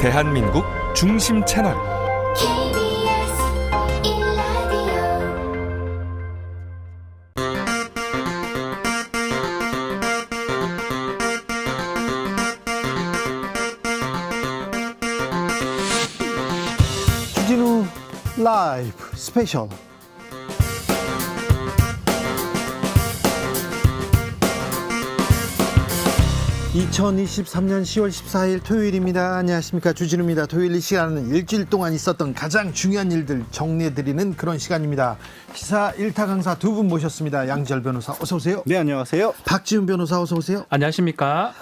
대한민국 중심 채널 주진우 라이브 스페셜. (2023년 10월 14일) 토요일입니다. 안녕하십니까, 주진우입니다. 토요일 이 시간은 일주일 동안 있었던 가장 중요한 일들 정리해드리는 그런 시간입니다. 시사 1타 강사 두 분 모셨습니다. 양지열 변호사 어서 오세요. 네, 안녕하세요. 박지훈 변호사 어서 오세요. 안녕하십니까.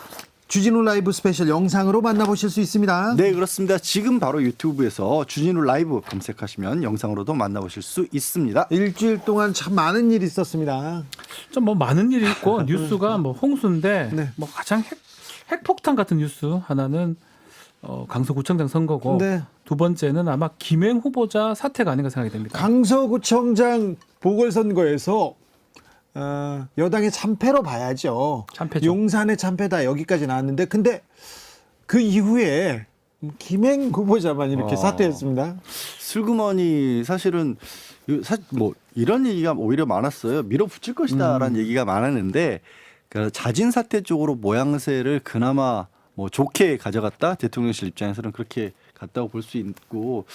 주진우 라이브 스페셜 영상으로 만나보실 수 있습니다. 네, 그렇습니다. 지금 바로 유튜브에서 주진우 라이브 검색하시면 영상으로도 만나보실 수 있습니다. 일주일 동안 참 많은 일이 있었습니다. 좀 뭐 많은 일이 있고 뉴스가 뭐 홍수인데 네. 뭐 가장 핵폭탄 같은 뉴스 하나는 강서구청장 선거고 네. 두 번째는 아마 김행 후보자 사퇴가 아닌가 생각이 됩니다. 강서구청장 보궐선거에서 여당의 참패로 봐야죠. 참패죠. 용산의 참패다 여기까지 나왔는데, 근데 그 이후에 김행 후보자만 이렇게 사퇴했습니다. 슬그머니 사실은 뭐 이런 얘기가 오히려 많았어요. 밀어붙일 것이다라는 얘기가 많았는데 그 자진 사퇴 쪽으로 모양새를 그나마 뭐 좋게 가져갔다. 대통령실 입장에서는 그렇게 갔다고 볼 수 있고,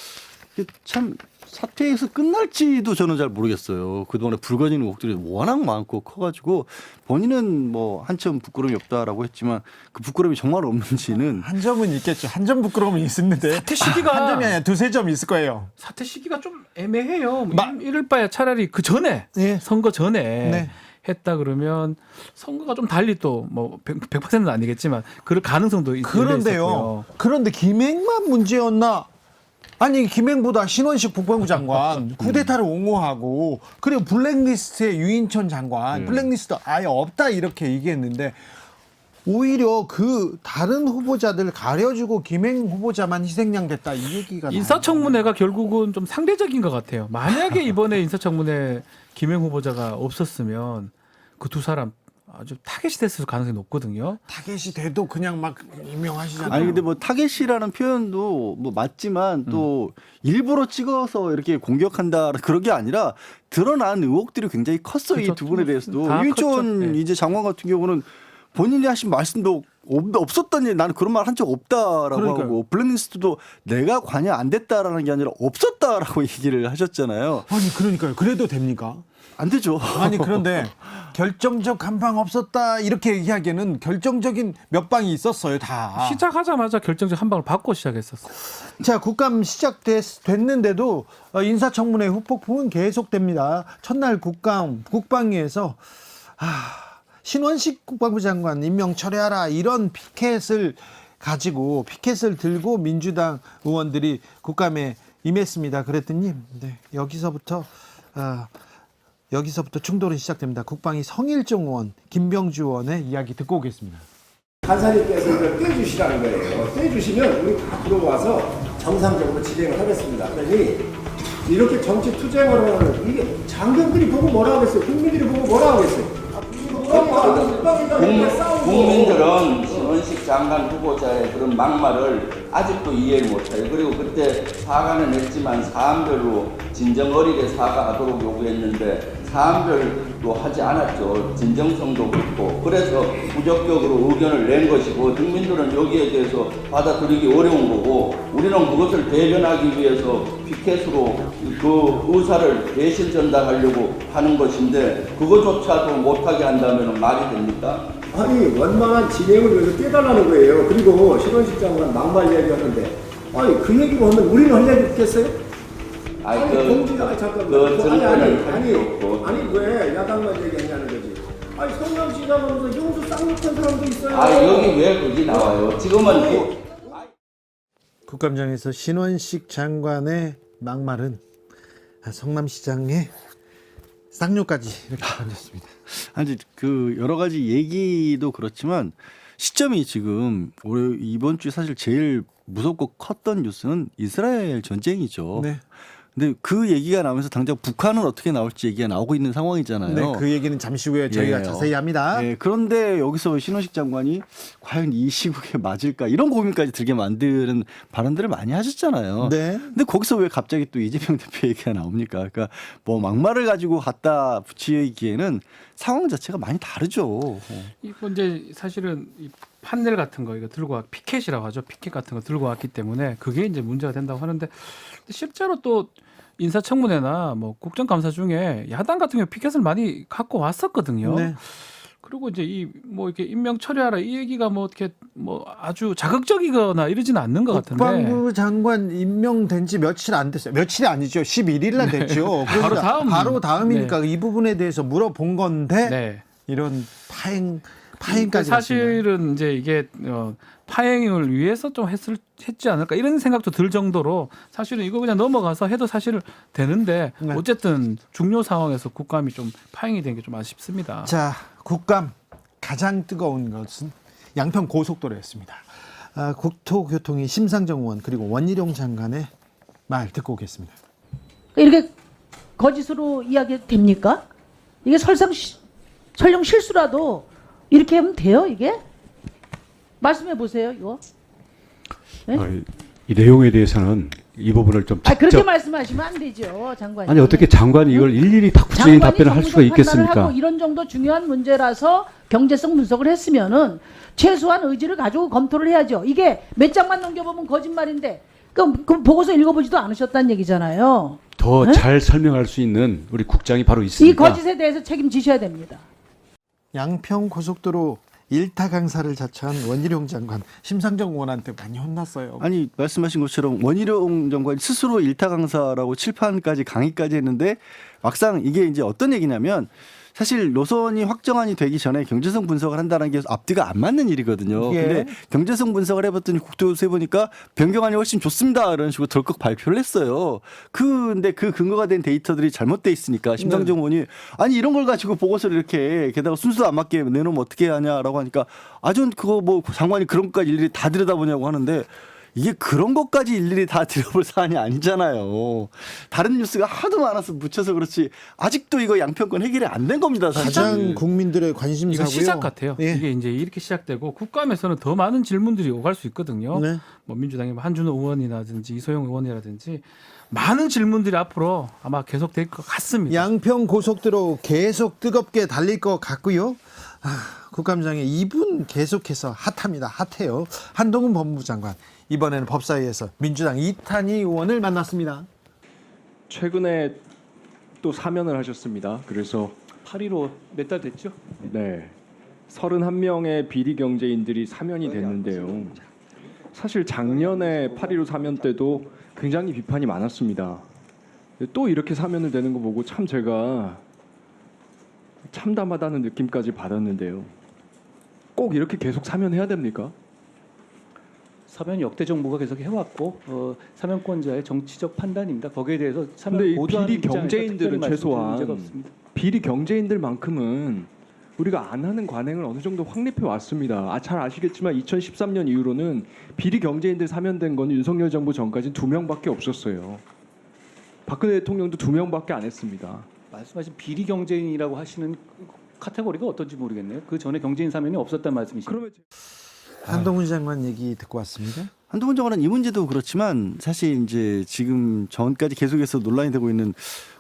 참 사퇴에서 끝날지도 저는 잘 모르겠어요. 그동안에 불거진 의혹들이 워낙 많고 커가지고 본인은 뭐 한참 부끄러움이 없다라고 했지만 그 부끄러움이 정말 없는지는 한 점은 있겠죠. 한 점 부끄러움은 있었는데 사퇴 시기가 한 점이 아니라 두세 점 있을 거예요. 사퇴 시기가 좀 애매해요. 이럴 바에 차라리 그 전에 예. 선거 전에 네. 했다 그러면 선거가 좀 달리 또 뭐 100%는 아니겠지만 그럴 가능성도 그런데요. 그런데 김행만 문제였나? 아니, 김행보다 신원식 국방부 장관 쿠데타를 옹호하고, 그리고 블랙리스트에 유인천 장관 블랙리스트 아예 없다 이렇게 얘기했는데, 오히려 그 다른 후보자들 가려주고 김행 후보자만 희생양 됐다 이 얘기가 인사청문회가 결국은 좀 상대적인 것 같아요. 만약에 이번에 인사청문회 김행 후보자가 없었으면 그 두 사람 아주 타겟이 됐을 가능성이 높거든요. 타겟이 돼도 그냥 막 임명하시잖아요. 아니 근데 뭐 타겟이라는 표현도 뭐 맞지만 또 일부러 찍어서 이렇게 공격한다 그런 게 아니라 드러난 의혹들이 굉장히 컸어요. 이 그렇죠. 두 분에 대해서도. 다 유인천 컸죠. 네. 이제 장관 같은 경우는 본인이 하신 말씀도 없었던 일, 나는 그런 말 한 적 없다라고 그러니까요. 하고, 블랙리스트도 내가 관여 안 됐다라는 게 아니라 없었다라고 얘기를 하셨잖아요. 아니, 그러니까요. 그래도 됩니까? 안 되죠. 아니, 그런데 결정적 한 방 없었다 이렇게 얘기하기에는 결정적인 몇 방이 있었어요, 다. 시작하자마자 결정적 한 방을 받고 시작했었어요. 자, 국감 시작됐는데도 인사청문회 후폭풍은 계속됩니다. 첫날 국방위에서 신원식 국방부 장관 임명 철회하라 이런 피켓을 들고 민주당 의원들이 국감에 임했습니다. 그랬더니 여기서부터 충돌은 시작됩니다. 국방위 성일종 의원, 김병주 의원의 이야기 듣고 오겠습니다. 간사님께서 이걸 떼주시라는 거예요. 떼주시면 우리 다 들어와서 정상적으로 진행을 하겠습니다. 그러니 이렇게 정치 투쟁을 이게 장병들이 보고 뭐라 하겠어요? 국민들이 보고 뭐라 하겠어요? 국민들은 신원식 장관 후보자의 그런 막말을 아직도 이해를 못해요. 그리고 그때 사과는 했지만 사안별로 진정 어리게 사과하도록 요구했는데 사안별로 하지 않았죠. 진정성도 그렇고. 그래서 부적격으로 의견을 낸 것이고, 국민들은 여기에 대해서 받아들이기 어려운 거고, 우리는 그것을 대변하기 위해서 피켓으로 그 의사를 대신 전달하려고 하는 것인데, 그거조차도 못하게 한다면 말이 됩니까? 아니, 원만한 진행을 위해서 떼달라는 거예요. 그리고 신원식 장관 막말 얘기하는데, 아니 그 얘기로 하면 우리는 할 얘기 있겠어요? 아니, 잠깐만. 아니 왜 야당만 얘기하냐는 거지. 아니 성남시장하면서 용수 쌍욕한 사람도 있어요. 여기 왜 거기 나와요? 지금은 국감장에서 신원식 장관의 막말은 성남시장의 쌍욕까지 이렇게 던졌습니다. 아니 그 여러 가지 얘기도 그렇지만 시점이 지금 이번 주 사실 제일 무섭고 컸던 뉴스는 이스라엘 전쟁이죠. 네. 근데 그 얘기가 나오면서 당장 북한은 어떻게 나올지 얘기가 나오고 있는 상황이잖아요. 네, 그 얘기는 잠시 후에 저희가 예. 자세히 합니다. 예, 그런데 여기서 신원식 장관이 과연 이 시국에 맞을까 이런 고민까지 들게 만드는 발언들을 많이 하셨잖아요. 네. 근데 거기서 왜 갑자기 또 이재명 대표 얘기가 나옵니까? 그러니까 뭐 막말을 가지고 갖다 붙이기에는 상황 자체가 많이 다르죠. 이거 이제 사실은 이 판넬 같은 거 이거 들고 와 피켓이라고 하죠. 피켓 같은 거 들고 왔기 때문에 그게 이제 문제가 된다고 하는데 실제로 또 인사청문회나 뭐 국정감사 중에 야당 같은 경우 피켓을 많이 갖고 왔었거든요. 네. 그리고 이제 이 뭐 이렇게 임명 처리하라 이 얘기가 뭐 어떻게 뭐 아주 자극적이거나 이러지는 않는 것 같은데. 국방부 장관 임명된 지 며칠 안 됐어요. 며칠이 아니죠. 11일 날 됐죠. 바로 다음. 바로 다음이니까 이 부분에 대해서 물어본 건데 네. 이런 파행까지 사실은 이제 이게 파행을 위해서 좀 했지 않을까 이런 생각도 들 정도로 사실은 이거 그냥 넘어가서 해도 사실 되는데 네. 어쨌든 중요 상황에서 국감이 좀 파행이 된 게 좀 아쉽습니다. 자, 국감 가장 뜨거운 것은 양평 고속도로였습니다. 국토교통위 심상정 의원 그리고 원희룡 장관의 말 듣고 오겠습니다. 이렇게 거짓으로 이야기 됩니까? 이게 설령 실수라도 이렇게 하면 돼요, 이게? 말씀해 보세요, 이거. 네? 이 내용에 대해서는 이 부분을 좀 직접 그렇게 말씀하시면 안 되죠, 장관님. 아니 어떻게 장관이 이걸 일일이 다 구체적인 답변을 할 수가 판단을 있겠습니까? 하고 이런 정도 중요한 문제라서 경제성 분석을 했으면은 최소한 의지를 가지고 검토를 해야죠. 이게 몇 장만 넘겨보면 거짓말인데 그럼 보고서 읽어보지도 않으셨다는 얘기잖아요. 더 잘 설명할 수 있는 우리 국장이 바로 있으니까. 이 거짓에 대해서 책임지셔야 됩니다. 양평 고속도로 일타 강사를 자처한 원희룡 장관 심상정 의원한테 많이 혼났어요. 아니 말씀하신 것처럼 원희룡 장관이 스스로 일타 강사라고 칠판까지 강의까지 했는데 막상 이게 이제 어떤 얘기냐면 사실 노선이 확정안이 되기 전에 경제성 분석을 한다는 게 앞뒤가 안 맞는 일이거든요. 예. 근데 경제성 분석을 해봤더니 국토교토 해보니까 변경안이 훨씬 좋습니다. 이런 식으로 덜컥 발표를 했어요. 근데 그 근거가 된 데이터들이 잘못돼 있으니까 심상정 의원이 아니 이런 걸 가지고 보고서를 이렇게 게다가 순서도 안 맞게 내놓으면 어떻게 하냐라고 하니까 전 그거 뭐 장관이 그런 것까지 일일이 다 들여다보냐고 하는데 이게 그런 것까지 일일이 다 들여볼 사안이 아니잖아요. 다른 뉴스가 하도 많아서 묻혀서 그렇지 아직도 이거 양평권 해결이 안 된 겁니다. 사실. 가장 국민들의 이거 관심사고요. 시작 같아요. 예. 이게 이제 이렇게 시작되고 국감에서는 더 많은 질문들이 오갈 수 있거든요. 네. 뭐 민주당의 한준호 의원이라든지 이소영 의원이라든지 많은 질문들이 앞으로 아마 계속될 것 같습니다. 양평 고속도로 계속 뜨겁게 달릴 것 같고요. 국감장에 2분 계속해서 핫합니다. 핫해요. 한동훈 법무부 장관 이번에는 법사위에서 민주당 이탄희 의원을 만났습니다. 최근에 또 사면을 하셨습니다. 그래서 8.15 몇 달 됐죠? 네, 31명의 비리 경제인들이 사면이 됐는데요. 사실 작년에 8.15 사면 때도 굉장히 비판이 많았습니다. 또 이렇게 사면을 되는 거 보고 참 제가 참담하다는 느낌까지 받았는데요. 꼭 이렇게 계속 사면해야 됩니까? 사면 역대 정부가 계속 해왔고 사면권자의 정치적 판단입니다. 거기에 대해서 사면 근데 이 보도하는 비리 입장에서 경제인들은 특별히 말씀드릴 최소한 문제가 없습니다. 비리 경제인들만큼은 우리가 안 하는 관행을 어느 정도 확립해 왔습니다. 잘 아시겠지만 2013년 이후로는 비리 경제인들 사면된 건 윤석열 정부 전까지는 2명밖에 없었어요. 박근혜 대통령도 2명밖에 안 했습니다. 말씀하신 비리 경제인이라고 하시는 카테고리가 어떤지 모르겠네요. 그 전에 경제인 사면이 없었단 말씀이시죠? 그러면 한동훈 장관 얘기 듣고 왔습니다. 한동훈 장관은 이 문제도 그렇지만 사실 이제 지금 전까지 계속해서 논란이 되고 있는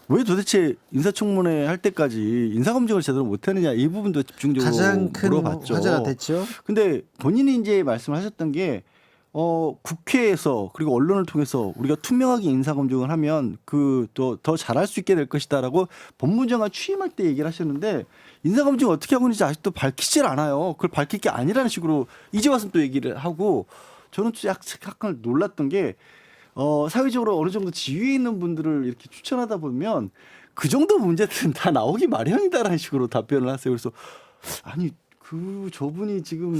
왜 도대체 인사청문회 할 때까지 인사검증을 제대로 못하느냐 이 부분도 집중적으로 가장 큰 물어봤죠. 화제가 됐죠. 근데 본인이 이제 말씀하셨던 게 국회에서 그리고 언론을 통해서 우리가 투명하게 인사검증을 하면 그 더 잘할 수 있게 될 것이다라고 법무장관 취임할 때 얘기를 하셨는데 인사검증 어떻게 하고 있는지 아직도 밝히질 않아요. 그걸 밝힐 게 아니라는 식으로 이제 와서 또 얘기를 하고 저는 또 약간 놀랐던 게 사회적으로 어느 정도 지위에 있는 분들을 이렇게 추천하다 보면 그 정도 문제들은 다 나오기 마련이다라는 식으로 답변을 하세요. 그래서 아니 저분이 지금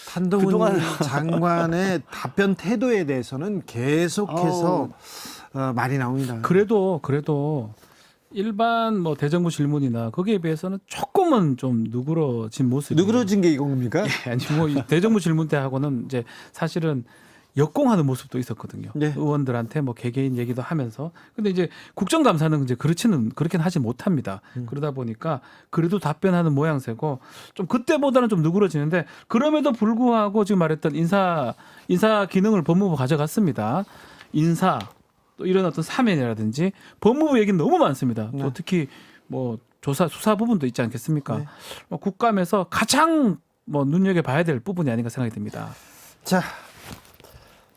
한동훈 그동안 장관의 답변 태도에 대해서는 계속해서 말이 나옵니다. 그래도 일반 뭐 대정부 질문이나 거기에 비해서는 조금은 좀 누그러진 모습이. 누그러진 게 이겁니까? 아니 뭐 이 대정부 질문 때 하고는 이제 사실은 역공하는 모습도 있었거든요. 네. 의원들한테 뭐 개개인 얘기도 하면서. 근데 이제 국정감사는 이제 그렇게는 하지 못합니다. 그러다 보니까 그래도 답변하는 모양새고 좀 그때보다는 좀 누그러지는데 그럼에도 불구하고 지금 말했던 인사 기능을 법무부 가져갔습니다. 인사 또 이런 어떤 사면이라든지 법무부 얘기는 너무 많습니다. 또 특히 뭐 수사 부분도 있지 않겠습니까? 국감에서 가장 뭐 눈여겨봐야 될 부분이 아닌가 생각이 듭니다. 자,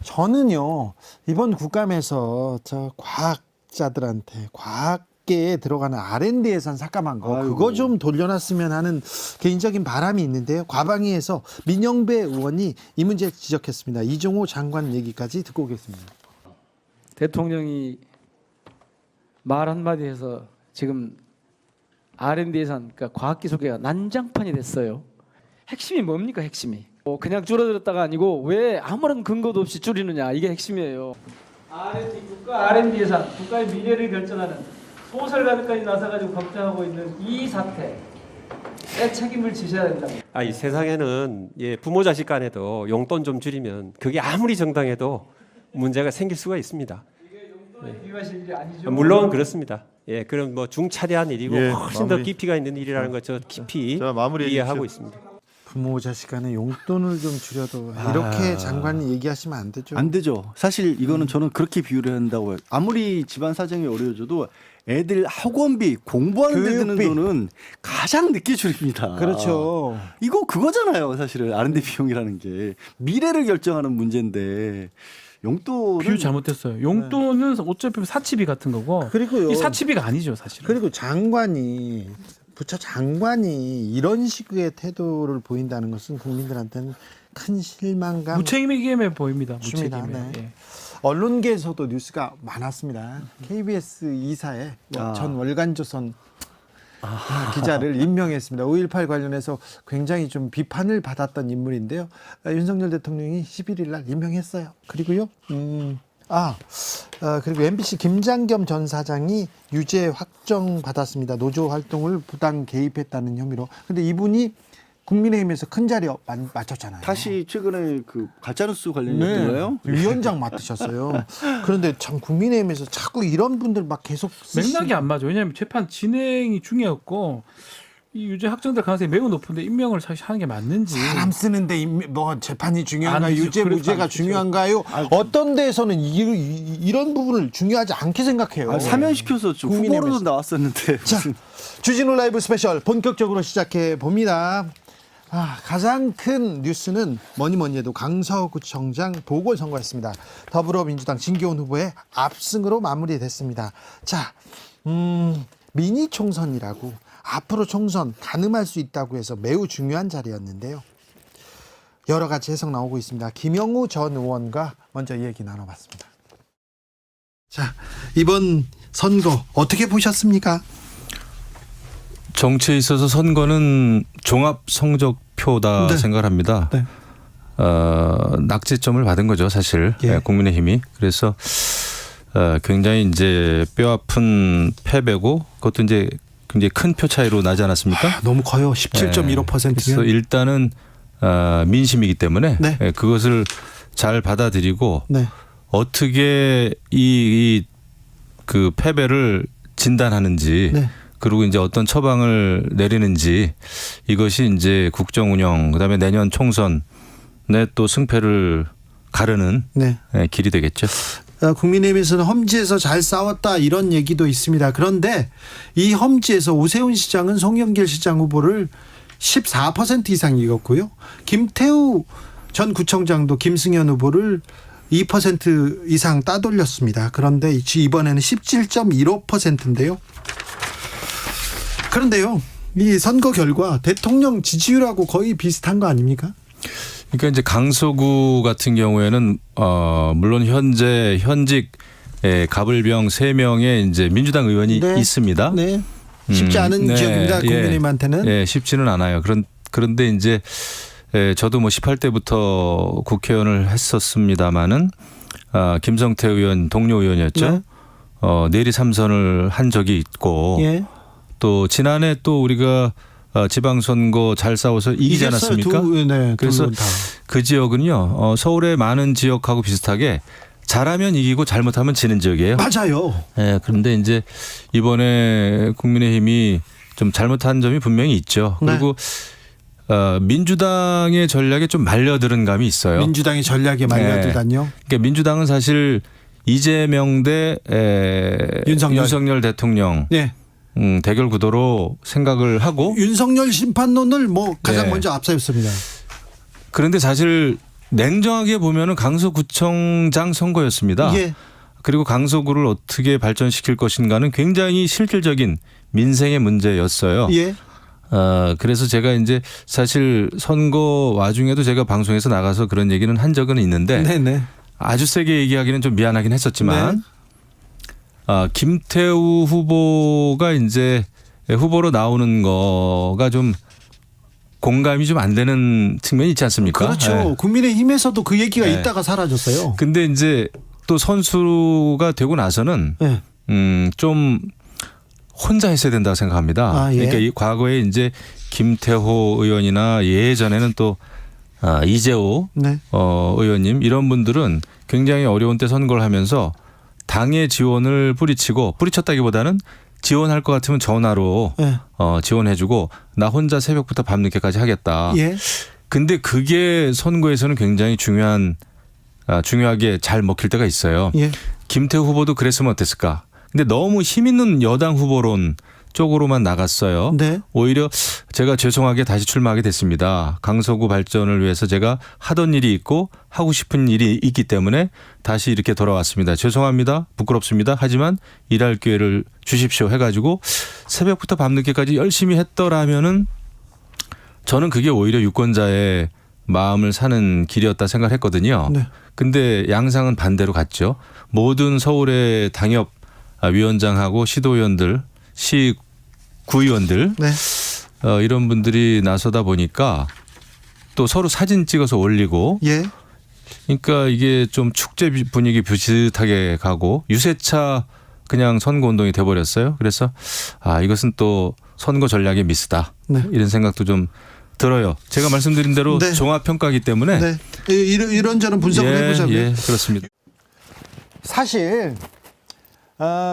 저는요 이번 국감에서 저 과학자들한테 과학계에 들어가는 R&D 예산 삭감한 거 그거 좀 돌려놨으면 하는 개인적인 바람이 있는데요. 과방위에서 민영배 의원이 이 문제 지적했습니다. 이종호 장관 얘기까지 듣고 오겠습니다. 대통령이 말 한마디 해서 지금 R&D 예산, 그러니까 과학기술계가 난장판이 됐어요. 핵심이 뭡니까 핵심이? 그냥 줄어들었다가 아니고 왜 아무런 근거도 없이 줄이느냐, 이게 핵심이에요. 국가 R&D 예산, 국가의 미래를 결정하는 소설 가득까지 나서가지고 걱정하고 있는 이 사태에 책임을 지셔야 된다. 이 세상에는 부모 자식 간에도 용돈 좀 줄이면 그게 아무리 정당해도 문제가 생길 수가 있습니다. 이게 용돈에 비유하실 일이 아니죠. 물론 그렇습니다. 그럼 뭐 중차대한 일이고 훨씬 더 마무리. 깊이가 있는 일이라는 것 저 깊이 자, 마무리해 이해하고 주십시오. 있습니다. 부모 자식 간에 용돈을 좀 줄여도 이렇게 장관이 얘기하시면 안 되죠. 안 되죠. 사실 이거는 저는 그렇게 비유를 한다고 해요. 아무리 집안 사정이 어려워져도 애들 학원비 공부하는 데 드는 교육비. 돈은 가장 늦게 줄입니다. 그렇죠. 이거 그거잖아요. 사실은 R&D 비용이라는 게 미래를 결정하는 문제인데 용돈은 비유 잘못됐어요. 용돈은 어차피 사치비 같은 거고 그리고요. 이 사치비가 아니죠 사실은. 그리고 장관이 부처 장관이 이런 식의 태도를 보인다는 것은 국민들한테는 큰 실망감 무책임해 보입니다. 줍니다. 무책임해. 네. 예. 언론계에서도 뉴스가 많았습니다. KBS 이사에 전 월간조선 기자를 임명했습니다. 5.18 관련해서 굉장히 좀 비판을 받았던 인물인데요. 윤석열 대통령이 11일 날 임명했어요. 그리고요. 그리고 MBC 김장겸 전 사장이 유죄 확정받았습니다. 노조 활동을 부당 개입했다는 혐의로. 근데 이분이 국민의힘에서 큰 자리 맡았잖아요. 다시 최근에 그 가짜뉴스 관련이었던가요? 위원장 맡으셨어요. 그런데 참 국민의힘에서 자꾸 이런 분들 막 계속 맥락이 안 맞아. 왜냐하면 재판 진행이 중요했고 이 유죄 확정될 가능성이 매우 높은데 임명을 사실 하는 게 맞는지. 사람 쓰는데 뭐 재판이 중요한가요? 아니죠. 유죄 그래도 무죄가 아니죠. 중요한가요? 어떤 데에서는 이런 부분을 중요하지 않게 생각해요. 사면시켜서 좀 국민의힘에서. 후보로도 나왔었는데. 자, 주진우 라이브 스페셜 본격적으로 시작해 봅니다. 가장 큰 뉴스는 뭐니 해도 강서구청장 보궐선거였습니다. 더불어민주당 진기훈 후보의 압승으로 마무리됐습니다. 자, 미니 총선이라고 앞으로 총선 가늠할 수 있다고 해서 매우 중요한 자리였는데요. 여러 가지 해석 나오고 있습니다. 김영우 전 의원과 먼저 얘기 나눠봤습니다. 자, 이번 선거 어떻게 보셨습니까? 정치에 있어서 선거는 종합 성적표다 네. 생각을 합니다. 네. 낙제점을 받은 거죠, 사실. 예. 국민의힘이. 그래서 굉장히 이제 뼈아픈 패배고 그것도 이제 굉장히 큰 표 차이로 나지 않았습니까? 너무 커요. 17.15%면. 그래서 일단은 민심이기 때문에 네. 그것을 잘 받아들이고 네. 어떻게 그 패배를 진단하는지 네. 그리고 이제 어떤 처방을 내리는지 이것이 이제 국정 운영 그다음에 내년 총선의 또 승패를 가르는 네. 길이 되겠죠. 국민의힘에서는 험지에서 잘 싸웠다 이런 얘기도 있습니다. 그런데 이 험지에서 오세훈 시장은 송영길 시장 후보를 14% 이상 이겼고요. 김태우 전 구청장도 김승현 후보를 2% 이상 따돌렸습니다. 그런데 이번에는 17.15%인데요. 그런데요, 이 선거 결과 대통령 지지율하고 거의 비슷한 거 아닙니까? 그러니까 이제 강서구 같은 경우에는 물론 현직 가불병 3명의 이제 민주당 의원이 네. 있습니다. 네. 쉽지 않은 네. 지역입니다. 국민의힘한테는. 예, 쉽지는 않아요. 그런데 이제 저도 뭐 18대부터 국회의원을 했었습니다마는 김성태 의원 동료 의원이었죠. 네. 내리 3선을 한 적이 있고 예. 또 지난해 또 우리가 지방선거 잘 싸워서 이기지 이겼어요. 않았습니까? 네, 그래서 그 지역은요 서울의 많은 지역하고 비슷하게 잘하면 이기고 잘못하면 지는 지역이에요. 맞아요. 예, 그런데 이제 이번에 국민의힘이 좀 잘못한 점이 분명히 있죠. 그리고 민주당의 전략에 좀 말려들은 감이 있어요. 민주당의 전략에 말려들다뇨. 그러니까 민주당은 사실 이재명 대 윤석열 대통령 대결 구도로 생각을 하고 윤석열 심판론을 뭐 가장 네. 먼저 앞세웠습니다. 그런데 사실 냉정하게 보면은 강서구청장 선거였습니다. 예. 그리고 강서구를 어떻게 발전시킬 것인가는 굉장히 실질적인 민생의 문제였어요. 예. 그래서 제가 이제 사실 선거 와중에도 제가 방송에서 나가서 그런 얘기는 한 적은 있는데 네네. 아주 세게 얘기하기는 좀 미안하긴 했었지만 김태우 후보가 이제 후보로 나오는 거가 좀 공감이 좀 안 되는 측면이 있지 않습니까? 그렇죠. 네. 국민의힘에서도 그 얘기가 네. 있다가 사라졌어요. 근데 이제 또 선수가 되고 나서는 좀 혼자 했어야 된다고 생각합니다. 예. 그러니까 이 과거에 이제 김태호 의원이나 예전에는 또 이재호 네. 의원님 이런 분들은 굉장히 어려운 때 선거를 하면서 당의 지원을 뿌리쳤다기보다는 지원할 것 같으면 전화로 지원해주고 나 혼자 새벽부터 밤늦게까지 하겠다. 예. 근데 그게 선거에서는 굉장히 중요하게 잘 먹힐 때가 있어요. 예. 김태우 후보도 그랬으면 어땠을까? 근데 너무 힘 있는 여당 후보론 쪽으로만 나갔어요. 네. 오히려 제가 죄송하게 다시 출마하게 됐습니다. 강서구 발전을 위해서 제가 하던 일이 있고 하고 싶은 일이 있기 때문에 다시 이렇게 돌아왔습니다. 죄송합니다. 부끄럽습니다. 하지만 일할 기회를 주십시오 해가지고 새벽부터 밤늦게까지 열심히 했더라면은 저는 그게 오히려 유권자의 마음을 사는 길이었다 생각했거든요. 네. 근데 양상은 반대로 갔죠. 모든 서울의 당협 위원장하고 시도위원들, 시구의원들 이런 분들이 나서다 보니까 또 서로 사진 찍어서 올리고 예. 그러니까 이게 좀 축제 분위기 비슷하게 가고 유세차 그냥 선거운동이 돼버렸어요. 그래서 이것은 또 선거 전략의 미스다. 네. 이런 생각도 좀 들어요. 제가 말씀드린 대로 네. 종합평가이기 때문에 네. 이런저런 분석을 해보자고요. 예, 그렇습니다. 사실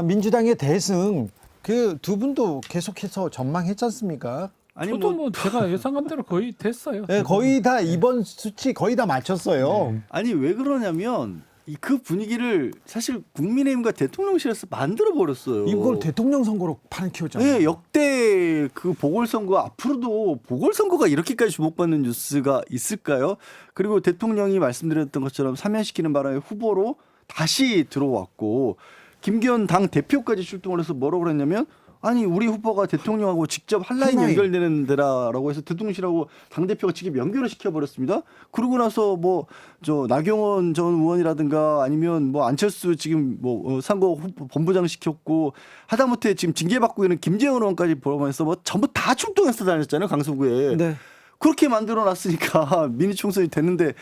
민주당의 대승 그 두 분도 계속해서 전망했지 않습니까? 아니 저도 뭐 제가 예상한 대로 거의 됐어요. 네, 거의 다 이번 수치 거의 다 맞췄어요. 네. 아니 왜 그러냐면 그 분위기를 사실 국민의힘과 대통령실에서 만들어 버렸어요. 이걸 대통령 선거로 판을 키웠잖아요. 네, 역대 그 보궐선거 앞으로도 보궐선거가 이렇게까지 주목받는 뉴스가 있을까요? 그리고 대통령이 말씀드렸던 것처럼 사면시키는 바람에 후보로 다시 들어왔고 김기현 당 대표까지 출동을 해서 뭐라고 그랬냐면 아니 우리 후보가 대통령하고 직접 한라인 연결되는 데라라고 해서 대통령실하고 당대표가 직접 연결을 시켜버렸습니다. 그러고 나서 뭐 저 나경원 전 의원이라든가 아니면 뭐 안철수 지금 뭐 선거 본부장 시켰고 하다못해 지금 징계받고 있는 김재원 의원까지 보면서 뭐 전부 다 출동해서 다녔잖아요. 강서구에. 네. 그렇게 만들어놨으니까 미니 총선이 됐는데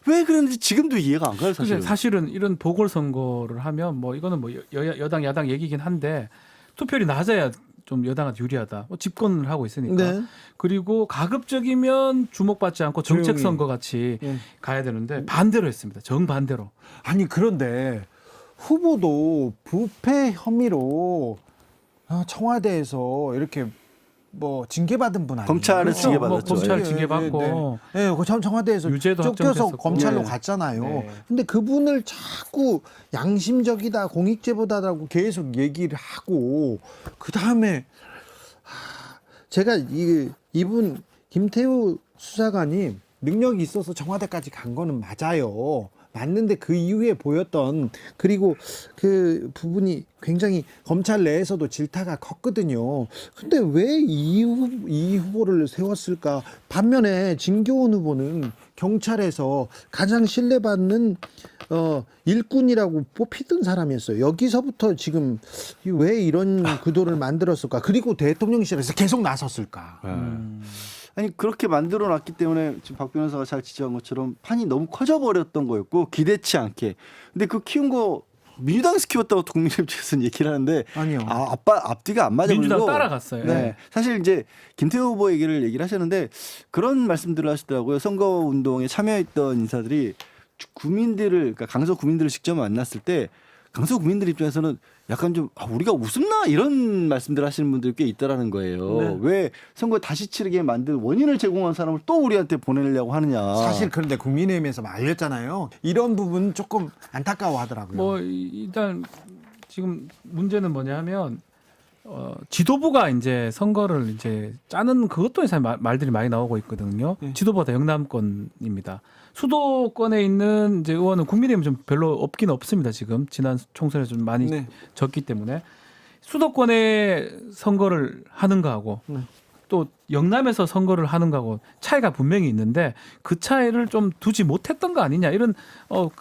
왜 그런지 지금도 이해가 안 가요. 사실은 이런 보궐선거를 하면 뭐 이거는 뭐 여당 야당 얘기긴 한데 투표율이 낮아야 좀 여당한테 유리하다. 뭐 집권을 하고 있으니까. 네. 그리고 가급적이면 주목받지 않고 정책 선거 같이 가야 되는데 반대로 했습니다. 정반대로. 아니 그런데 후보도 부패 혐의로 청와대에서 이렇게 뭐 징계받은 분 아니에요? 검찰에서 징계받았죠. 검찰 징계받고. 네, 청와대에서 유죄도 쫓겨서 확정됐었고. 검찰로 갔잖아요. 네. 근데 그분을 자꾸 양심적이다, 공익제보다라고 계속 얘기를 하고 그 다음에 제가 이분 김태우 수사관이 능력이 있어서 청와대까지 간 거는 맞아요. 맞는데 그 이후에 보였던 그리고 그 부분이 굉장히 검찰 내에서도 질타가 컸거든요. 근데 왜 이 후보를 세웠을까? 반면에 진교훈 후보는 경찰에서 가장 신뢰받는 일꾼이라고 뽑히던 사람이었어요. 여기서부터 지금 왜 이런 구도를 만들었을까? 그리고 대통령실에서 계속 나섰을까? 아니 그렇게 만들어놨기 때문에 지금 박 변호사가 잘 지적한 것처럼 판이 너무 커져버렸던 거였고 기대치 않게. 근데 그 키운 거 민주당에서 키웠다고 국민의힘 측에서는 얘기를 하는데 아니요. 앞뒤가 안 맞아. 민주당 따라갔어요. 네. 사실 이제 김태호 후보 얘기를 하셨는데 그런 말씀들을 하시더라고요. 선거 운동에 참여했던 인사들이 국민들을, 그러니까 강서 국민들을 직접 만났을 때 강서 국민들 입장에서는 약간 좀 우리가 웃음나 이런 말씀들 하시는 분들이 꽤 있다라는 거예요. 네. 왜 선거 다시 치르게 만든 원인을 제공한 사람을 또 우리한테 보내려고 하느냐. 사실 그런데 국민의힘에서 말렸잖아요. 이런 부분 조금 안타까워하더라고요. 뭐 일단 지금 문제는 뭐냐면 지도부가 이제 선거를 이제 짜는 그것도 사실 말들이 많이 나오고 있거든요. 네. 지도부가 다 영남권입니다. 수도권에 있는 이제 의원은 국민의힘은 좀 별로 없긴 없습니다. 지금 지난 총선에 좀 많이 네. 졌기 때문에 수도권에 선거를 하는 거하고 네. 또 영남에서 선거를 하는 거하고 차이가 분명히 있는데 그 차이를 좀 두지 못했던 거 아니냐 이런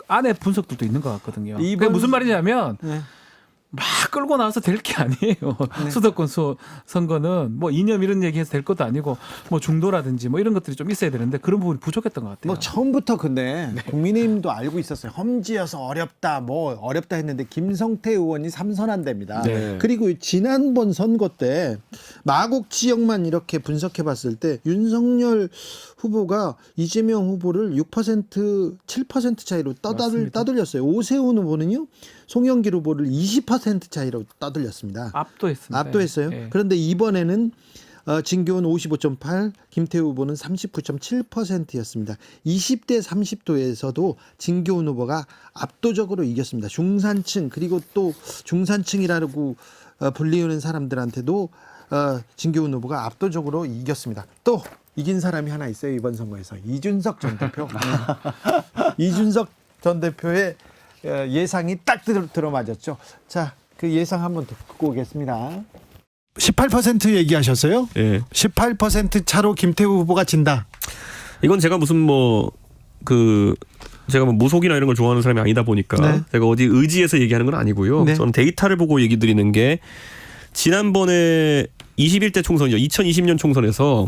안에 분석들도 있는 것 같거든요. 그게 무슨 말이냐면 네. 막 끌고 나와서 될 게 아니에요. 네. 수도권 선거는 뭐 이념 이런 얘기해서 될 것도 아니고 뭐 중도라든지 뭐 이런 것들이 좀 있어야 되는데 그런 부분이 부족했던 것 같아요. 뭐 처음부터 근데 국민의힘도 알고 있었어요. 험지여서 어렵다 했는데 김성태 의원이 삼선한답니다. 네. 그리고 지난번 선거 때 마곡 지역만 이렇게 분석해봤을 때 윤석열 후보가 이재명 후보를 6% 7% 차이로 따돌렸어요. 오세훈 후보는요 송영길 후보를 20% 차이로 따돌렸습니다. 압도했습니다. 압도했어요. 네. 그런데 이번에는 진교훈 55.8, 김태우 후보는 39.7%였습니다. 20대 30도에서도 진교훈 후보가 압도적으로 이겼습니다. 중산층 그리고 또 중산층이라고 불리우는 사람들한테도 진교훈 후보가 압도적으로 이겼습니다. 또 이긴 사람이 하나 있어요. 이번 선거에서 이준석 전 대표. 이준석 전 대표의 예상이 딱 들어맞았죠. 자, 그 예상 한번 듣고 오겠습니다. 18% 얘기하셨어요? 예. 18% 차로 김태우 후보가 진다. 이건 제가 무슨 제가 무속이나 이런 걸 좋아하는 사람이 아니다 보니까 네. 제가 어디 의지해서 얘기하는 건 아니고요. 네. 저는 데이터를 보고 얘기 드리는 게 지난번에 21대 총선이죠. 2020년 총선에서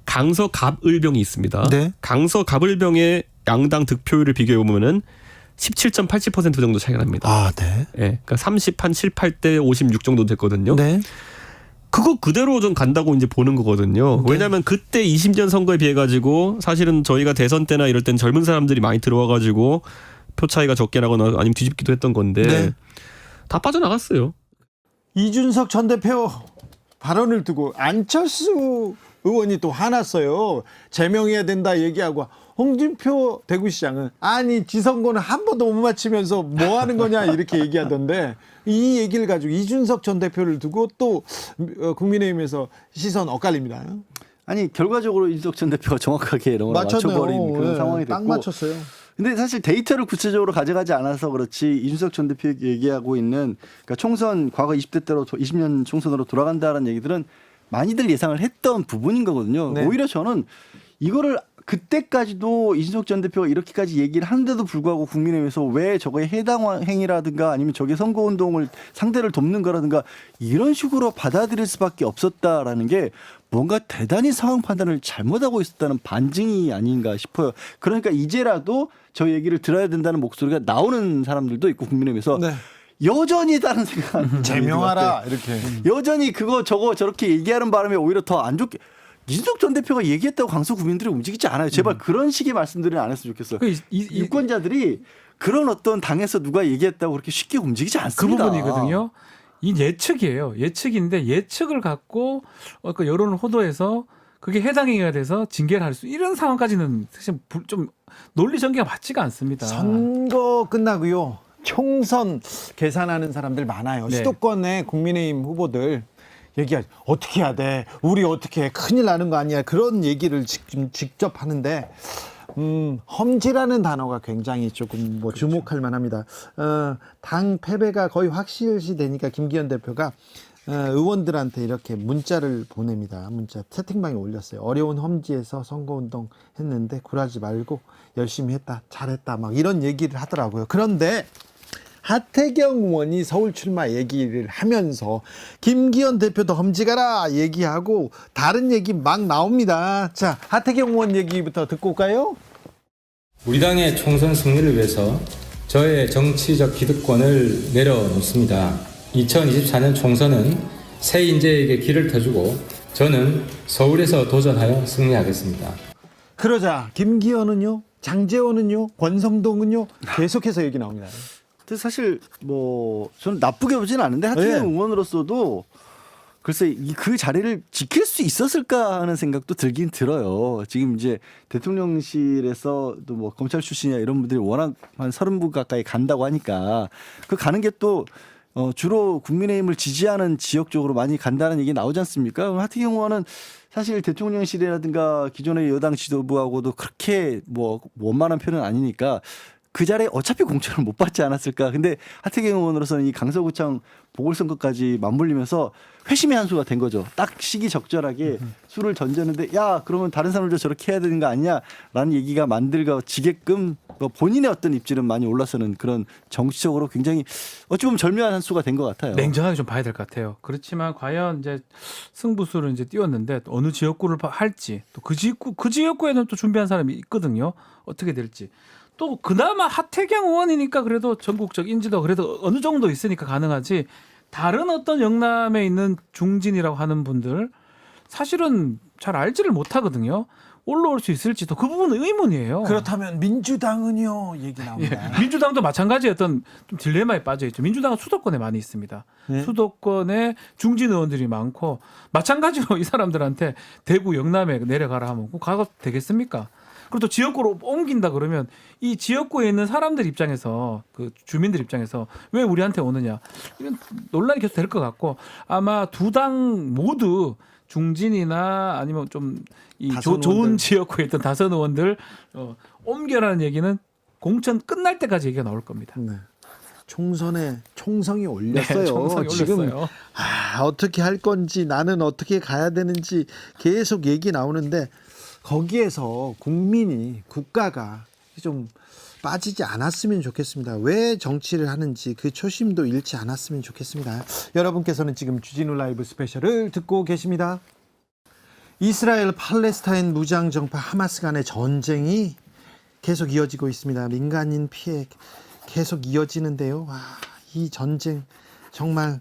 강서 갑을병이 있습니다. 네. 강서 갑을병의 양당 득표율을 비교해 보면은 17.87% 정도 차이가 납니다. 아, 네. 예. 그러니까 7, 8대 56 정도 됐거든요. 네. 그거 그대로 좀 간다고 이제 보는 거거든요. 네. 왜냐하면 그때 20년 선거에 비해 가지고 사실은 저희가 대선 때나 이럴 땐 젊은 사람들이 많이 들어와 가지고 표 차이가 적게 나거나 아니면 뒤집기도 했던 건데 네. 다 빠져나갔어요. 이준석 전 대표 발언을 두고 안철수 의원이 또 화났어요. 제명해야 된다 얘기하고 홍준표 대구시장은 아니 지선거는 한 번도 못 맞히면서 뭐 하는 거냐 이렇게 얘기하던데 이 얘기를 가지고 이준석 전 대표를 두고 또 국민의힘에서 시선 엇갈립니다. 아니 결과적으로 이준석 전 대표가 정확하게 이런 걸 맞춰버린 그런 상황이 됐고. 딱 맞췄어요. 근데 사실 데이터를 구체적으로 가져가지 않아서 그렇지 이준석 전 대표 얘기하고 있는 그러니까 총선 과거 20대 때로 20년 총선으로 돌아간다라는 얘기들은 많이들 예상을 했던 부분인 거거든요. 네. 오히려 저는 이거를 그때까지도 이준석 전 대표가 이렇게까지 얘기를 하는데도 불구하고 국민의힘에서 왜 저거에 해당 행위라든가 아니면 저게 선거운동을 상대를 돕는 거라든가 이런 식으로 받아들일 수밖에 없었다라는 게 뭔가 대단히 상황 판단을 잘못하고 있었다는 반증이 아닌가 싶어요. 그러니까 이제라도 저 얘기를 들어야 된다는 목소리가 나오는 사람들도 있고 국민의힘에서 네. 여전히 다른 생각 제명하라 이렇게 여전히 그거 저거 저렇게 얘기하는 바람에 오히려 더 안 좋게 이준석 전 대표가 얘기했다고 강서 국민들이 움직이지 않아요. 제발 그런 식의 말씀들은 안 했으면 좋겠어요. 유권자들이 그런 어떤 당에서 누가 얘기했다고 그렇게 쉽게 움직이지 않습니다. 그 부분이거든요. 이 예측이에요. 예측인데 예측을 갖고 그 여론을 호도해서 그게 해당 행위가 돼서 징계를 할 수 이런 상황까지는 사실 좀 논리 전개가 맞지가 않습니다. 선거 끝나고요. 총선 계산하는 사람들 많아요. 네. 수도권의 국민의힘 후보들 얘기하죠. 어떻게 해야 돼? 우리 어떻게 해? 큰일 나는 거 아니야? 그런 얘기를 직접 하는데 험지라는 단어가 굉장히 조금 뭐 주목할 만합니다. 당 패배가 거의 확실시되니까 김기현 대표가 의원들한테 이렇게 문자를 보냅니다. 문자 채팅방에 올렸어요. 어려운 험지에서 선거운동 했는데 굴하지 말고 열심히 했다, 잘했다, 막 이런 얘기를 하더라고요. 그런데 하태경 의원이 서울 출마 얘기를 하면서 김기현 대표도 험지 가라 얘기하고 다른 얘기 막 나옵니다. 자, 하태경 의원 얘기부터 듣고 올까요? 우리 당의 총선 승리를 위해서 저의 정치적 기득권을 내려놓습니다. 2024년 총선은 새 인재에게 길을 터주고 저는 서울에서 도전하여 승리하겠습니다. 그러자 김기현은요, 장제원은요, 권성동은요 계속해서 얘기 나옵니다. 근데 사실 뭐 저는 나쁘게 보진 않은데 하태경 의원으로서도 글쎄 그 자리를 지킬 수 있었을까 하는 생각도 들긴 들어요. 지금 이제 대통령실에서도 뭐 검찰 출신이나 이런 분들이 워낙 한 30분 가까이 간다고 하니까 그 가는 게 또 주로 국민의힘을 지지하는 지역 쪽으로 많이 간다는 얘기 나오지 않습니까? 그럼 하태경 의원은 사실 대통령실이라든가 기존의 여당 지도부하고도 그렇게 뭐 원만한 편은 아니니까 그 자리에 어차피 공천을 못 받지 않았을까. 근데 하태경 의원으로서는 이 강서구청 보궐선거까지 맞물리면서 회심의 한 수가 된 거죠. 딱 시기 적절하게 수를 던졌는데 야 그러면 다른 사람들도 저렇게 해야 되는 거 아니냐라는 얘기가 만들어지게끔 본인의 어떤 입지는 많이 올라서는 그런 정치적으로 굉장히 어찌 보면 절묘한 한 수가 된 것 같아요. 냉정하게 좀 봐야 될 것 같아요. 그렇지만 과연 이제 승부수를 이제 띄웠는데 어느 지역구를 할지 또 그 지역구에는 또 준비한 사람이 있거든요. 어떻게 될지. 또 그나마 하태경 의원이니까 그래도 전국적 인지도 그래도 어느 정도 있으니까 가능하지. 다른 어떤 영남에 있는 중진이라고 하는 분들 사실은 잘 알지를 못하거든요. 올라올 수 있을지도 그 부분은 의문이에요. 그렇다면 민주당은요 얘기 나옵니다. 예, 민주당도 마찬가지의 어떤 좀 딜레마에 빠져 있죠. 민주당은 수도권에 많이 있습니다. 네? 수도권에 중진 의원들이 많고 마찬가지로 이 사람들한테 대구 영남에 내려가라 하면 가도 되겠습니까? 그리고 또 지역구로 옮긴다 그러면 이 지역구에 있는 사람들 입장에서 그 주민들 입장에서 왜 우리한테 오느냐 이런 논란이 계속 될 것 같고 아마 두 당 모두 중진이나 아니면 좀 이 좋은 지역구에 있던 다선 의원들 옮겨라는 얘기는 공천 끝날 때까지 얘기가 나올 겁니다. 네. 총성이 올렸어요. 네, 총성이 지금 올렸어요. 어떻게 할 건지 나는 어떻게 가야 되는지 계속 얘기 나오는데 거기에서 국민이 국가가 좀 빠지지 않았으면 좋겠습니다. 왜 정치를 하는지 그 초심도 잃지 않았으면 좋겠습니다. 여러분께서는 지금 주진우 라이브 스페셜을 듣고 계십니다. 이스라엘 팔레스타인 무장정파 하마스 간의 전쟁이 계속 이어지고 있습니다. 민간인 피해 계속 이어지는데요. 이 전쟁 정말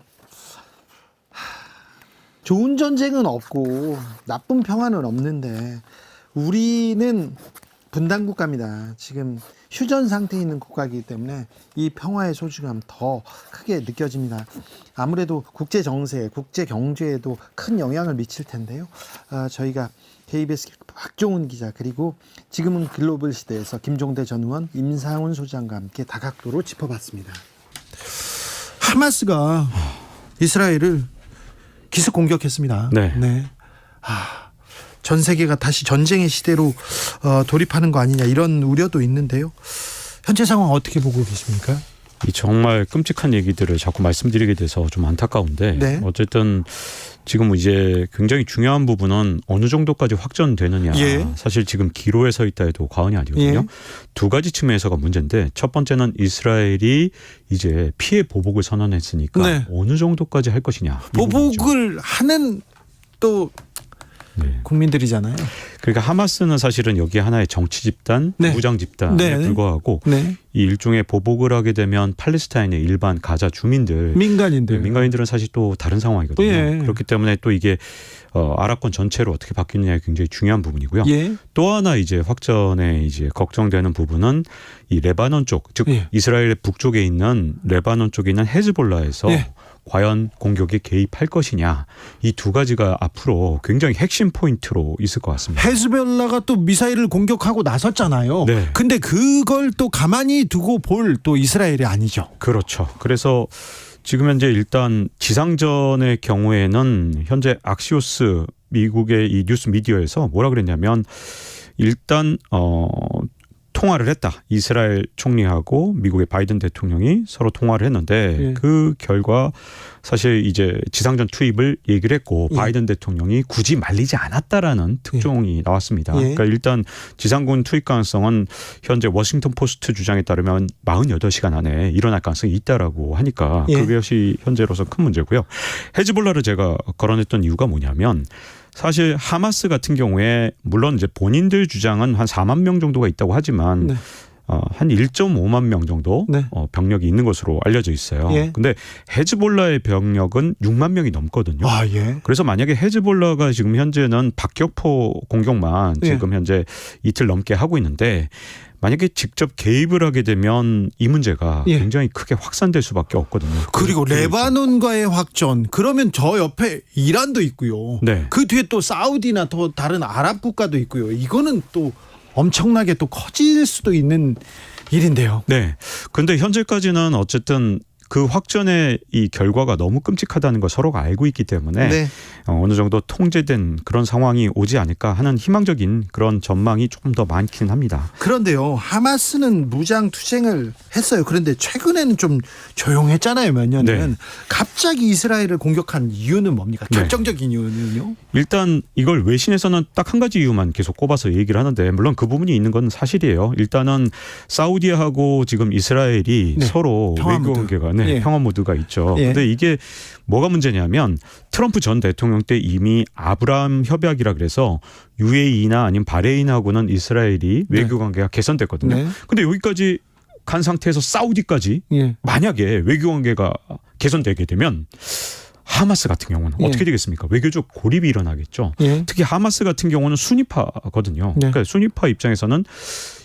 좋은 전쟁은 없고 나쁜 평화는 없는데 우리는 분단 국가입니다. 지금 휴전 상태에 있는 국가이기 때문에 이 평화의 소중함 더 크게 느껴집니다. 아무래도 국제 정세, 국제 경제에도 큰 영향을 미칠 텐데요. 저희가 KBS 박종훈 기자 그리고 지금은 글로벌 시대에서 김종대 전 의원, 임상훈 소장과 함께 다각도로 짚어봤습니다. 하마스가 이스라엘을 기습 공격했습니다. 네. 전 세계가 다시 전쟁의 시대로 돌입하는 거 아니냐 이런 우려도 있는데요. 현재 상황 어떻게 보고 계십니까? 이 정말 끔찍한 얘기들을 자꾸 말씀드리게 돼서 좀 안타까운데 네. 어쨌든 지금 이제 굉장히 중요한 부분은 어느 정도까지 확전되느냐. 사실 지금 기로에 서 있다 해도 과언이 아니거든요. 두 가지 측면에서가 문제인데 첫 번째는 이스라엘이 이제 피해 보복을 선언했으니까 어느 정도까지 할 것이냐. 보복을 하는 또 국민들이잖아요. 그러니까 하마스는 사실은 여기 하나의 정치 집단, 무장 집단에 불과하고 이 일종의 보복을 하게 되면 팔레스타인의 일반 가자 주민들, 민간인들은 사실 또 다른 상황이거든요. 그렇기 때문에 또 이게 아랍권 전체로 어떻게 바뀌느냐가 굉장히 중요한 부분이고요. 또 하나 이제 확전에 이제 걱정되는 부분은 이 레바논 쪽, 즉 이스라엘 북쪽에 있는 레바논 쪽에 있는 헤즈볼라에서 과연 공격에 개입할 것이냐. 이 두 가지가 앞으로 굉장히 핵심 포인트로 있을 것 같습니다. 헤즈볼라가 또 미사일을 공격하고 나섰잖아요. 근데 그걸 또 가만히 두고 볼 또 이스라엘이 아니죠. 그렇죠. 그래서 지금 현재 일단 지상전의 경우에는 현재 악시오스 미국의 이 뉴스 미디어에서 뭐라 그랬냐면 일단 통화를 했다. 이스라엘 총리하고 미국의 바이든 대통령이 서로 통화를 했는데 그 결과 사실 이제 지상전 투입을 얘기를 했고 바이든 대통령이 굳이 말리지 않았다라는 특종이 나왔습니다. 그러니까 일단 지상군 투입 가능성은 현재 워싱턴 포스트 주장에 따르면 48시간 안에 일어날 가능성이 있다라고 하니까 그것이 현재로서 큰 문제고요. 헤즈볼라를 제가 거론했던 이유가 뭐냐면 사실 하마스 같은 경우에 물론 이제 본인들 주장은 한 4만 명 정도가 있다고 하지만 한 1.5만 명 정도 네. 병력이 있는 것으로 알려져 있어요. 예. 근데 헤즈볼라의 병력은 6만 명이 넘거든요. 아, 예. 그래서 만약에 헤즈볼라가 지금 현재는 박격포 공격만 예. 지금 현재 이틀 넘게 하고 있는데 만약에 직접 개입을 하게 되면 이 문제가 예. 굉장히 크게 확산될 수밖에 없거든요. 그리고 레바논과의 확전, 그러면 저 옆에 이란도 있고요. 네. 그 뒤에 또 사우디나 또 다른 아랍 국가도 있고요. 이거는 또 엄청나게 또 커질 수도 있는 일인데요. 네. 근데 현재까지는 어쨌든 그 확전의 이 결과가 너무 끔찍하다는 걸 서로가 알고 있기 때문에 네. 어느 정도 통제된 그런 상황이 오지 않을까 하는 희망적인 그런 전망이 조금 더 많긴 합니다. 그런데요, 하마스는 무장 투쟁을 했어요. 그런데 최근에는 좀 조용했잖아요. 몇 년은. 네. 갑자기 이스라엘을 공격한 이유는 뭡니까? 네. 결정적인 이유는요? 일단 이걸 외신에서는 딱 한 가지 이유만 계속 꼽아서 얘기를 하는데 물론 그 부분이 있는 건 사실이에요. 일단은 사우디하고 지금 이스라엘이 네. 서로 평화 외교 모드. 관계가 예. 평화 모드가 있죠. 예. 근데 이게 뭐가 문제냐면 트럼프 전 대통령 때 이미 아브라함 협약이라 그래서 UAE나 아니면 바레인하고는 이스라엘이 외교 관계가 개선됐거든요. 네. 근데 여기까지 간 상태에서 사우디까지 예. 만약에 외교 관계가 개선되게 되면 하마스 같은 경우는 예. 어떻게 되겠습니까? 외교적 고립이 일어나겠죠. 예. 특히 하마스 같은 경우는 수니파거든요. 네. 그러니까 수니파 입장에서는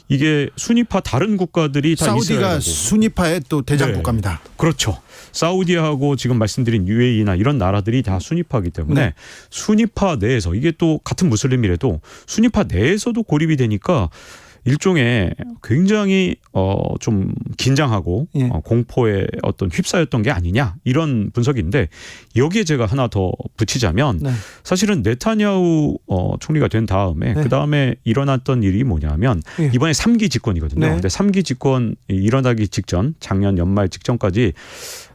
이게 수니파 다른 국가들이 다 사우디가 이스라엘하고. 순위파의 또 대장 네. 국가입니다. 그렇죠. 사우디하고 지금 말씀드린 UAE나 이런 나라들이 다 수니파이기 때문에 네. 수니파 내에서 이게 또 같은 무슬림이라도 수니파 내에서도 고립이 되니까 일종의 굉장히 좀 긴장하고 예. 공포에 어떤 휩싸였던 게 아니냐 이런 분석인데 여기에 제가 하나 더 붙이자면 네. 사실은 네타냐후 총리가 된 다음에 네. 그 다음에 일어났던 일이 뭐냐면 예. 이번에 3기 집권이거든요. 네. 근데 3기 집권 일어나기 직전 작년 연말 직전까지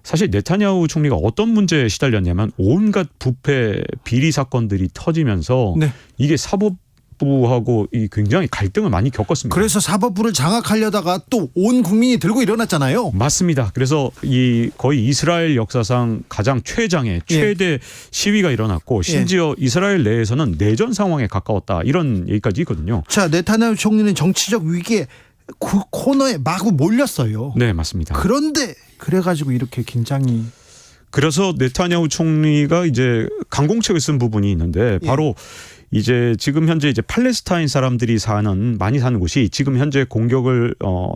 사실 네타냐후 총리가 어떤 문제에 시달렸냐면 온갖 부패 비리 사건들이 터지면서 네. 이게 사법부하고 이 굉장히 갈등을 많이 겪었습니다. 그래서 사법부를 장악하려다가 또 온 국민이 들고 일어났잖아요. 맞습니다. 그래서 이 거의 이스라엘 역사상 가장 최장의 최대 시위가 일어났고 심지어 이스라엘 내에서는 내전 상황에 가까웠다 이런 얘기까지 있거든요. 자, 네타냐후 총리는 정치적 위기에 코너에 마구 몰렸어요. 네, 맞습니다. 그런데 그래가지고 이렇게 긴장이. 그래서 네타냐후 총리가 이제 강공책을 쓴 부분이 있는데 바로 이제 지금 현재 이제 팔레스타인 사람들이 많이 사는 곳이 지금 현재 공격을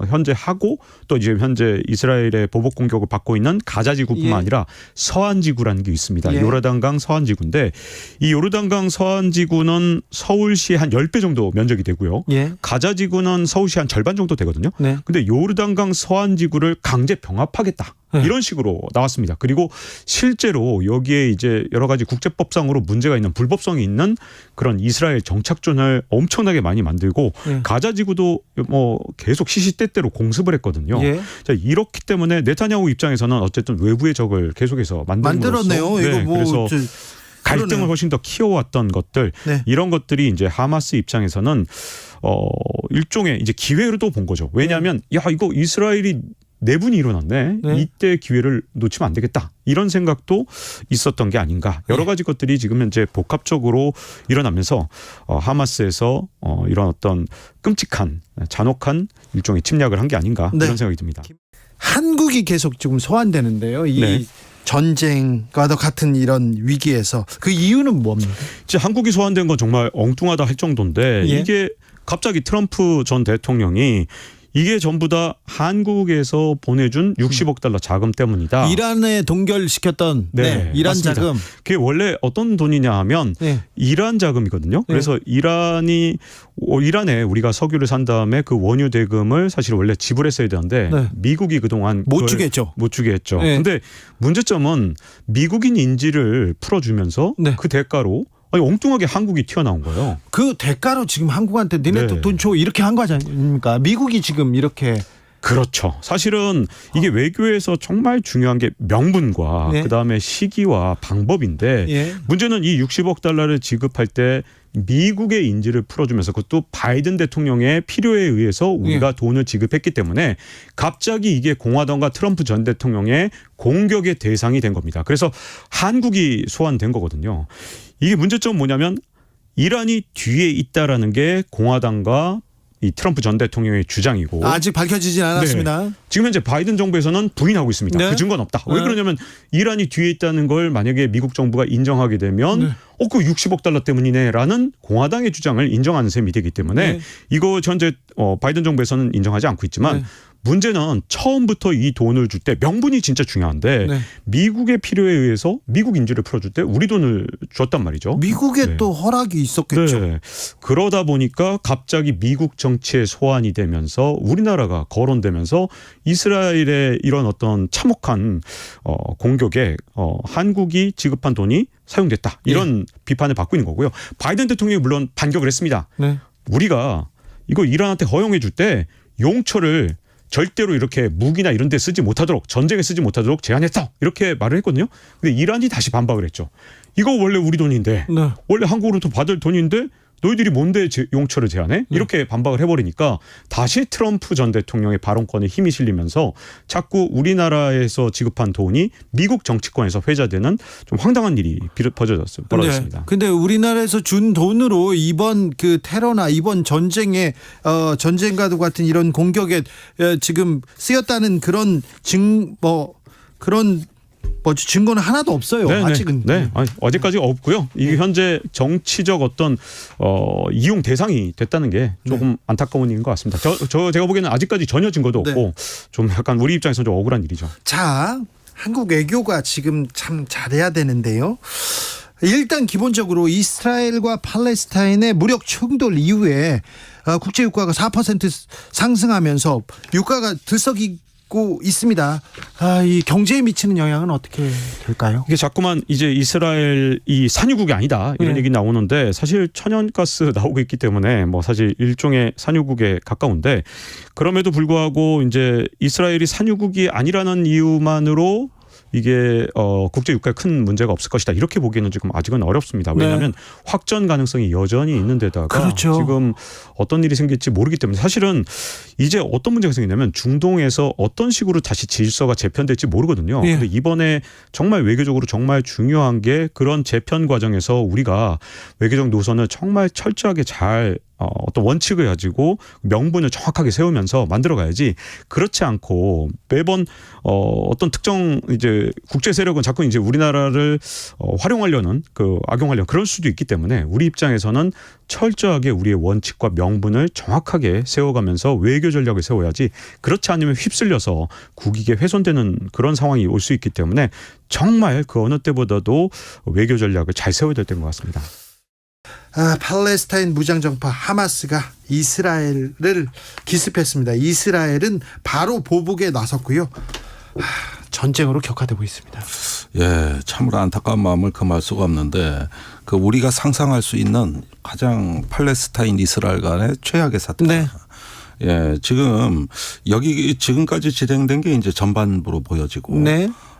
현재 하고 또 이제 현재 이스라엘의 보복 공격을 받고 있는 가자 지구뿐만 아니라 서한 지구라는 게 있습니다. 요르단강 서한 지구인데 이 요르단강 서한 지구는 서울시 한 10배 정도 면적이 되고요. 가자 지구는 서울시 한 절반 정도 되거든요. 근데 요르단강 서한 지구를 강제 병합하겠다. 이런 식으로 나왔습니다. 그리고 실제로 여기에 이제 여러 가지 국제법상으로 문제가 있는 불법성이 있는 그런 이스라엘 정착존을 엄청나게 많이 만들고 가자 지구도 뭐 계속 시시때때로 공습을 했거든요. 자, 이렇기 때문에 네타냐후 입장에서는 어쨌든 외부의 적을 계속해서 만들었네요. 네, 이거 뭐 그래서 갈등을 그러네요. 훨씬 더 키워왔던 것들 이런 것들이 이제 하마스 입장에서는 일종의 이제 기회로도 본 거죠. 왜냐하면 야 이거 이스라엘이 내분이 일어났네. 이때 기회를 놓치면 안 되겠다. 이런 생각도 있었던 게 아닌가. 여러 가지 것들이 지금 현재 복합적으로 일어나면서 하마스에서 이런 어떤 끔찍한 잔혹한 일종의 침략을 한 게 아닌가 이런 생각이 듭니다. 한국이 계속 지금 소환되는데요. 이 전쟁과도 같은 이런 위기에서 그 이유는 뭡니까? 이제 한국이 소환된 건 정말 엉뚱하다 할 정도인데 이게 갑자기 트럼프 전 대통령이 이게 전부 다 한국에서 보내준 60억 달러 자금 때문이다. 이란에 동결시켰던 이란 맞습니다. 자금. 그게 원래 어떤 돈이냐 하면 이란 자금이거든요. 그래서 이란에 우리가 석유를 산 다음에 그 원유 대금을 사실 원래 지불했어야 되는데 미국이 그동안 못 주게 했죠. 못 주게 했죠. 근데 문제점은 미국인 인지를 풀어주면서 그 대가로 엉뚱하게 한국이 튀어나온 거예요. 그 대가로 지금 한국한테 니네 돈 줘 이렇게 한 거 아닙니까? 미국이 지금 이렇게. 그렇죠. 사실은 이게 외교에서 정말 중요한 게 명분과 그다음에 시기와 방법인데 문제는 이 60억 달러를 지급할 때 미국의 인지를 풀어주면서 그것도 바이든 대통령의 필요에 의해서 우리가 돈을 지급했기 때문에 갑자기 이게 공화당과 트럼프 전 대통령의 공격의 대상이 된 겁니다. 그래서 한국이 소환된 거거든요. 이게 문제점은 뭐냐면 이란이 뒤에 있다라는 게 공화당과 이 트럼프 전 대통령의 주장이고 아직 밝혀지진 않았습니다. 네. 지금 현재 바이든 정부에서는 부인하고 있습니다. 네. 그 증거는 없다. 왜 네. 그러냐면 이란이 뒤에 있다는 걸 만약에 미국 정부가 인정하게 되면 네. 그 60억 달러 때문이네라는 공화당의 주장을 인정하는 셈이 되기 때문에 네. 이거 현재 바이든 정부에서는 인정하지 않고 있지만 네. 문제는 처음부터 이 돈을 줄 때 명분이 진짜 중요한데 네. 미국의 필요에 의해서 미국 인질을 풀어줄 때 우리 돈을 줬단 말이죠. 미국에 네. 또 허락이 있었겠죠. 네. 그러다 보니까 갑자기 미국 정치에 소환이 되면서 우리나라가 거론되면서 이스라엘의 이런 어떤 참혹한 공격에 한국이 지급한 돈이 사용됐다. 이런 비판을 받고 있는 거고요. 바이든 대통령이 물론 반격을 했습니다. 네. 우리가 이거 이란한테 허용해 줄 때 용처를 절대로 이렇게 무기나 이런 데 쓰지 못하도록 전쟁에 쓰지 못하도록 제한했다. 이렇게 말을 했거든요. 근데 이란이 다시 반박을 했죠. 이거 원래 우리 돈인데 네. 원래 한국으로부터 받을 돈인데 너희들이 뭔데 용처를 제한해? 이렇게 반박을 해버리니까 다시 트럼프 전 대통령의 발언권에 힘이 실리면서 자꾸 우리나라에서 지급한 돈이 미국 정치권에서 회자되는 좀 황당한 일이 벌어졌습니다. 근데 우리나라에서 준 돈으로 이번 그 테러나 이번 전쟁에 전쟁과도 같은 이런 공격에 지금 쓰였다는 그런 증거는 하나도 없어요. 네네. 아직은. 네. 어제까지 없고요. 이게 현재 정치적 어떤 이용 대상이 됐다는 게 조금 안타까운 일인 것 같습니다. 제가 보기에는 아직까지 전혀 증거도 없고 좀 약간 우리 입장에서 좀 억울한 일이죠. 자, 한국 외교가 지금 참 잘해야 되는데요. 일단 기본적으로 이스라엘과 팔레스타인의 무력 충돌 이후에 국제 유가가 4% 상승하면서 유가가 들썩이고 있습니다. 이 경제에 미치는 영향은 어떻게 될까요? 이게 자꾸만 이제 이스라엘이 산유국이 아니다 이런 얘기 나오는데 사실 천연가스 나오고 있기 때문에 뭐 사실 일종의 산유국에 가까운데 그럼에도 불구하고 이제 이스라엘이 산유국이 아니라는 이유만으로 이게 국제 유가에 큰 문제가 없을 것이다 이렇게 보기에는 지금 아직은 어렵습니다. 왜냐하면 확전 가능성이 여전히 있는 데다가 그렇죠. 지금 어떤 일이 생길지 모르기 때문에 사실은 이제 어떤 문제가 생기냐면 중동에서 어떤 식으로 다시 질서가 재편될지 모르거든요. 그런데 이번에 정말 외교적으로 정말 중요한 게 그런 재편 과정에서 우리가 외교적 노선을 정말 철저하게 잘 어떤 원칙을 가지고 명분을 정확하게 세우면서 만들어가야지 그렇지 않고 매번 어떤 특정 이제 국제 세력은 자꾸 이제 우리나라를 활용하려는 악용하려는 그럴 수도 있기 때문에 우리 입장에서는 철저하게 우리의 원칙과 명분을 정확하게 세워가면서 외교 전략을 세워야지 그렇지 않으면 휩쓸려서 국익에 훼손되는 그런 상황이 올 수 있기 때문에 정말 그 어느 때보다도 외교 전략을 잘 세워야 될 때인 것 같습니다. 팔레스타인 무장정파 하마스가 이스라엘을 기습했습니다. 이스라엘은 바로 보복에 나섰고요. 전쟁으로 격화되고 있습니다. 예, 참으로 안타까운 마음을 금할 수가 없는데 우리가 상상할 수 있는 가장 팔레스타인 이스라엘 간의 최악의 사태. 네. 예, 지금까지 진행된 게 이제 전반부로 보여지고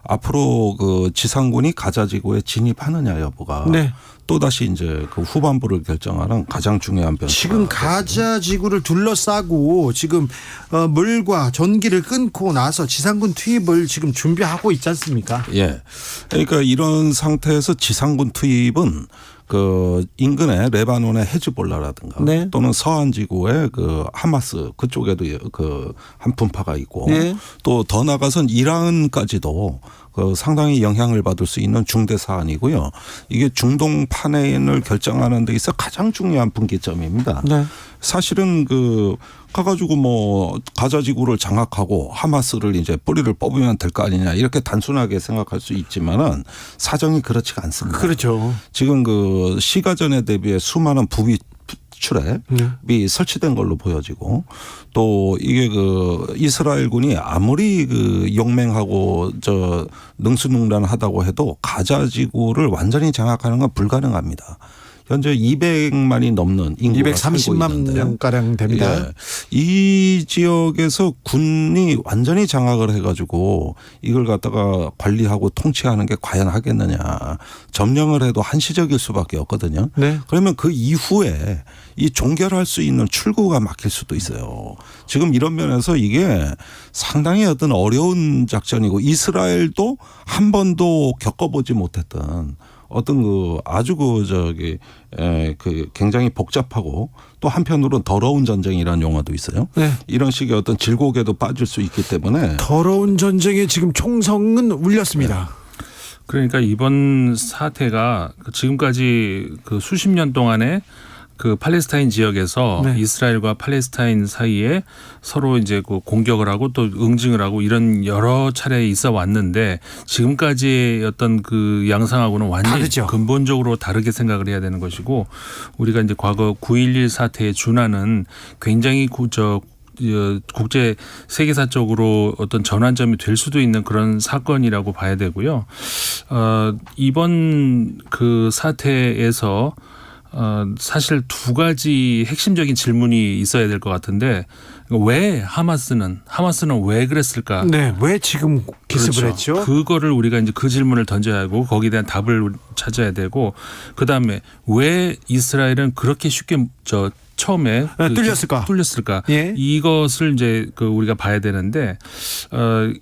앞으로 지상군이 가자 지구에 진입하느냐 여부가 또다시 이제 후반부를 결정하는 가장 중요한 변수. 지금 가자 지구를 둘러싸고 지금 물과 전기를 끊고 나서 지상군 투입을 지금 준비하고 있지 않습니까? 예. 그러니까 이런 상태에서 지상군 투입은 인근의 레바논의 헤즈볼라라든가 또는 서한 지구의 하마스 그쪽에도 한 분파가 있고 또 더 나가선 이란까지도 상당히 영향을 받을 수 있는 중대 사안이고요. 이게 중동 판행을 결정하는 데 있어 가장 중요한 분기점입니다. 사실은 가가지고 가자 지구를 장악하고 하마스를 이제 뿌리를 뽑으면 될 거 아니냐 이렇게 단순하게 생각할 수 있지만은 사정이 그렇지가 않습니다. 그렇죠. 지금 시가전에 대비해 수많은 부비 출입이 설치된 걸로 보여지고 또 이게 이스라엘군이 아무리 용맹하고 능수능란하다고 해도 가자 지구를 완전히 장악하는 건 불가능합니다. 현재 200만이 넘는 인구가 230만 명가량 됩니다. 예. 이 지역에서 군이 완전히 장악을 해가지고 이걸 갖다가 관리하고 통치하는 게 과연 하겠느냐. 점령을 해도 한시적일 수밖에 없거든요. 그러면 그 이후에 이 종결할 수 있는 출구가 막힐 수도 있어요. 지금 이런 면에서 이게 상당히 어떤 어려운 작전이고 이스라엘도 한 번도 겪어보지 못했던 어떤 그 아주 그 굉장히 복잡하고 또 한편으로는 더러운 전쟁이라는 용어도 있어요. 네. 이런 식의 어떤 질곡에도 빠질 수 있기 때문에 더러운 전쟁에 지금 총성은 울렸습니다. 그러니까 이번 사태가 지금까지 그 수십 년 동안에 그 팔레스타인 지역에서 네. 이스라엘과 팔레스타인 사이에 서로 이제 그 공격을 하고 또 응징을 하고 이런 여러 차례 있어 왔는데 지금까지의 어떤 그 양상하고는 완전히 다르죠. 근본적으로 다르게 생각을 해야 되는 것이고 우리가 이제 과거 9.11 사태에 준하는 굉장히 국제 세계사적으로 어떤 전환점이 될 수도 있는 그런 사건이라고 봐야 되고요. 이번 그 사태에서 사실 두 가지 핵심적인 질문이 있어야 될 것 같은데 왜 하마스는 왜 그랬을까? 네, 왜 지금 기습을 그렇죠. 했죠? 그거를 우리가 이제 그 질문을 던져야 하고 거기에 대한 답을 찾아야 되고 그 다음에 왜 이스라엘은 그렇게 쉽게 처음에 뚫렸을까? 예. 이것을 이제 그 우리가 봐야 되는데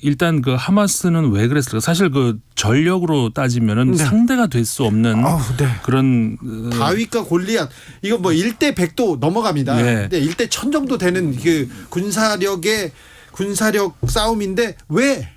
일단 그 하마스는 왜 그랬을까? 사실 그 전력으로 따지면은 네. 상대가 될 수 없는 네. 그런 다윗과 골리앗 이거 뭐 1대 100도 넘어갑니다. 네. 근데 1대 1000 정도 되는 그 군사력 싸움인데 왜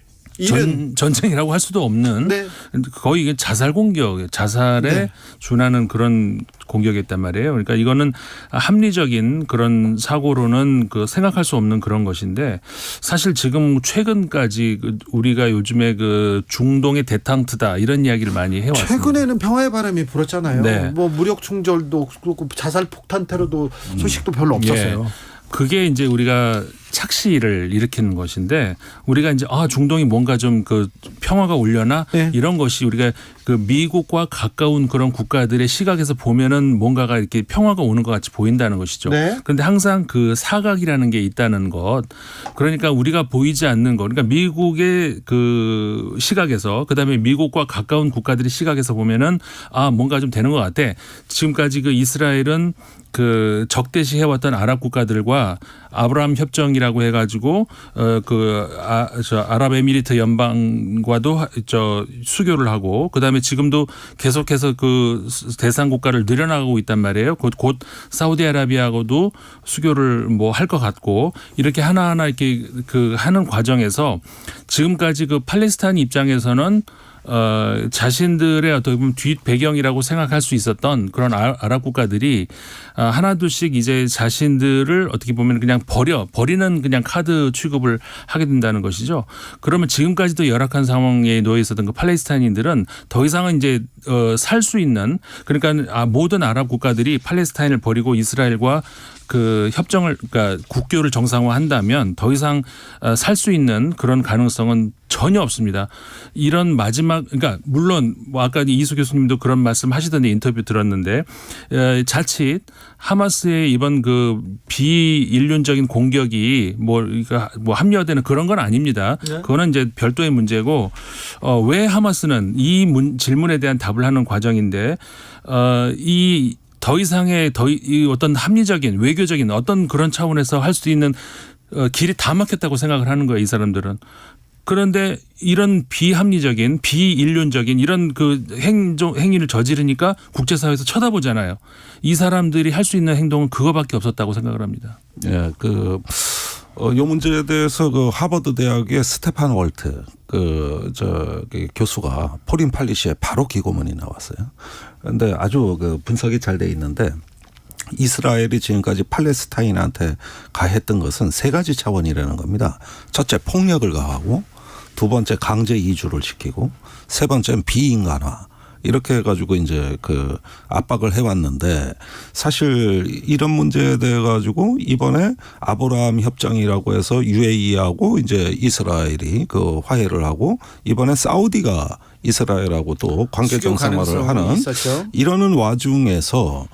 전쟁이라고 할 수도 없는 네. 거의 이게 자살 공격, 자살에 네. 준하는 그런 공격이었단 말이에요. 그러니까 이거는 합리적인 그런 사고로는 그 생각할 수 없는 그런 것인데 사실 지금 최근까지 우리가 요즘에 그 중동의 데탕트다 이런 이야기를 많이 해왔습니다. 최근에는 평화의 바람이 불었잖아요. 네. 뭐 무력 충돌도 그렇고 자살 폭탄 테러도 소식도 별로 없었어요. 예. 그게 이제 우리가 착시를 일으키는 것인데 우리가 이제 중동이 뭔가 좀 그 평화가 오려나 네. 이런 것이 우리가 그 미국과 가까운 그런 국가들의 시각에서 보면은 뭔가가 이렇게 평화가 오는 것 같이 보인다는 것이죠. 네. 그런데 항상 그 사각이라는 게 있다는 것. 그러니까 우리가 보이지 않는 것. 그러니까 미국의 그 시각에서 그다음에 미국과 가까운 국가들의 시각에서 보면은 뭔가 좀 되는 것 같아. 지금까지 그 이스라엘은 그 적대시 해왔던 아랍 국가들과 아브라함 협정이라고 해가지고 아랍에미리트 연방과도 수교를 하고 그다음에 지금도 계속해서 그 대상 국가를 늘려나가고 있단 말이에요. 곧 사우디아라비아하고도 수교를 뭐 할 것 같고 이렇게 하나하나 이렇게 그 하는 과정에서 지금까지 그 팔레스타인 입장에서는 자신들의 어떻게 보면 뒷 배경이라고 생각할 수 있었던 그런 아랍 국가들이 하나둘씩 이제 자신들을 어떻게 보면 그냥 버리는 그냥 카드 취급을 하게 된다는 것이죠. 그러면 지금까지도 열악한 상황에 놓여 있었던 그 팔레스타인인들은 더 이상은 이제 살 수 있는 그러니까 모든 아랍 국가들이 팔레스타인을 버리고 이스라엘과 그 협정을 그러니까 국교를 정상화한다면 더 이상 살 수 있는 그런 가능성은 전혀 없습니다. 이런 마지막 그러니까 물론 뭐 아까 이수 교수님도 그런 말씀 하시던데 인터뷰 들었는데 자칫 하마스의 이번 그 비인륜적인 공격이 뭐 합리화되는 그런 건 아닙니다. 네. 그거는 이제 별도의 문제고 왜 하마스는 이 질문에 대한 답을 하는 과정인데 더 이상의 어떤 합리적인 외교적인 어떤 그런 차원에서 할 수 있는 길이 다 막혔다고 생각을 하는 거예요, 이 사람들은. 그런데 이런 비합리적인 비인륜적인 이런 그 행위를 저지르니까 국제사회에서 쳐다보잖아요. 이 사람들이 할 수 있는 행동은 그거밖에 없었다고 생각을 합니다. 예, 이 문제에 대해서 그 하버드 대학의 스테판 월트 교수가 포린 팔리시에 바로 기고문이 나왔어요. 그런데 아주 그 분석이 잘 돼 있는데 이스라엘이 지금까지 팔레스타인한테 가했던 것은 세 가지 차원이라는 겁니다. 첫째, 폭력을 가하고 두 번째, 강제 이주를 시키고 세 번째는 비인간화. 이렇게 해가지고 이제 그 압박을 해왔는데 사실 이런 문제에 대해 가지고 이번에 아브라함 협정이라고 해서 UAE하고 이제 이스라엘이 그 화해를 하고 이번에 사우디가 이스라엘하고 또 관계 정상화를 하는 이러는 와중에서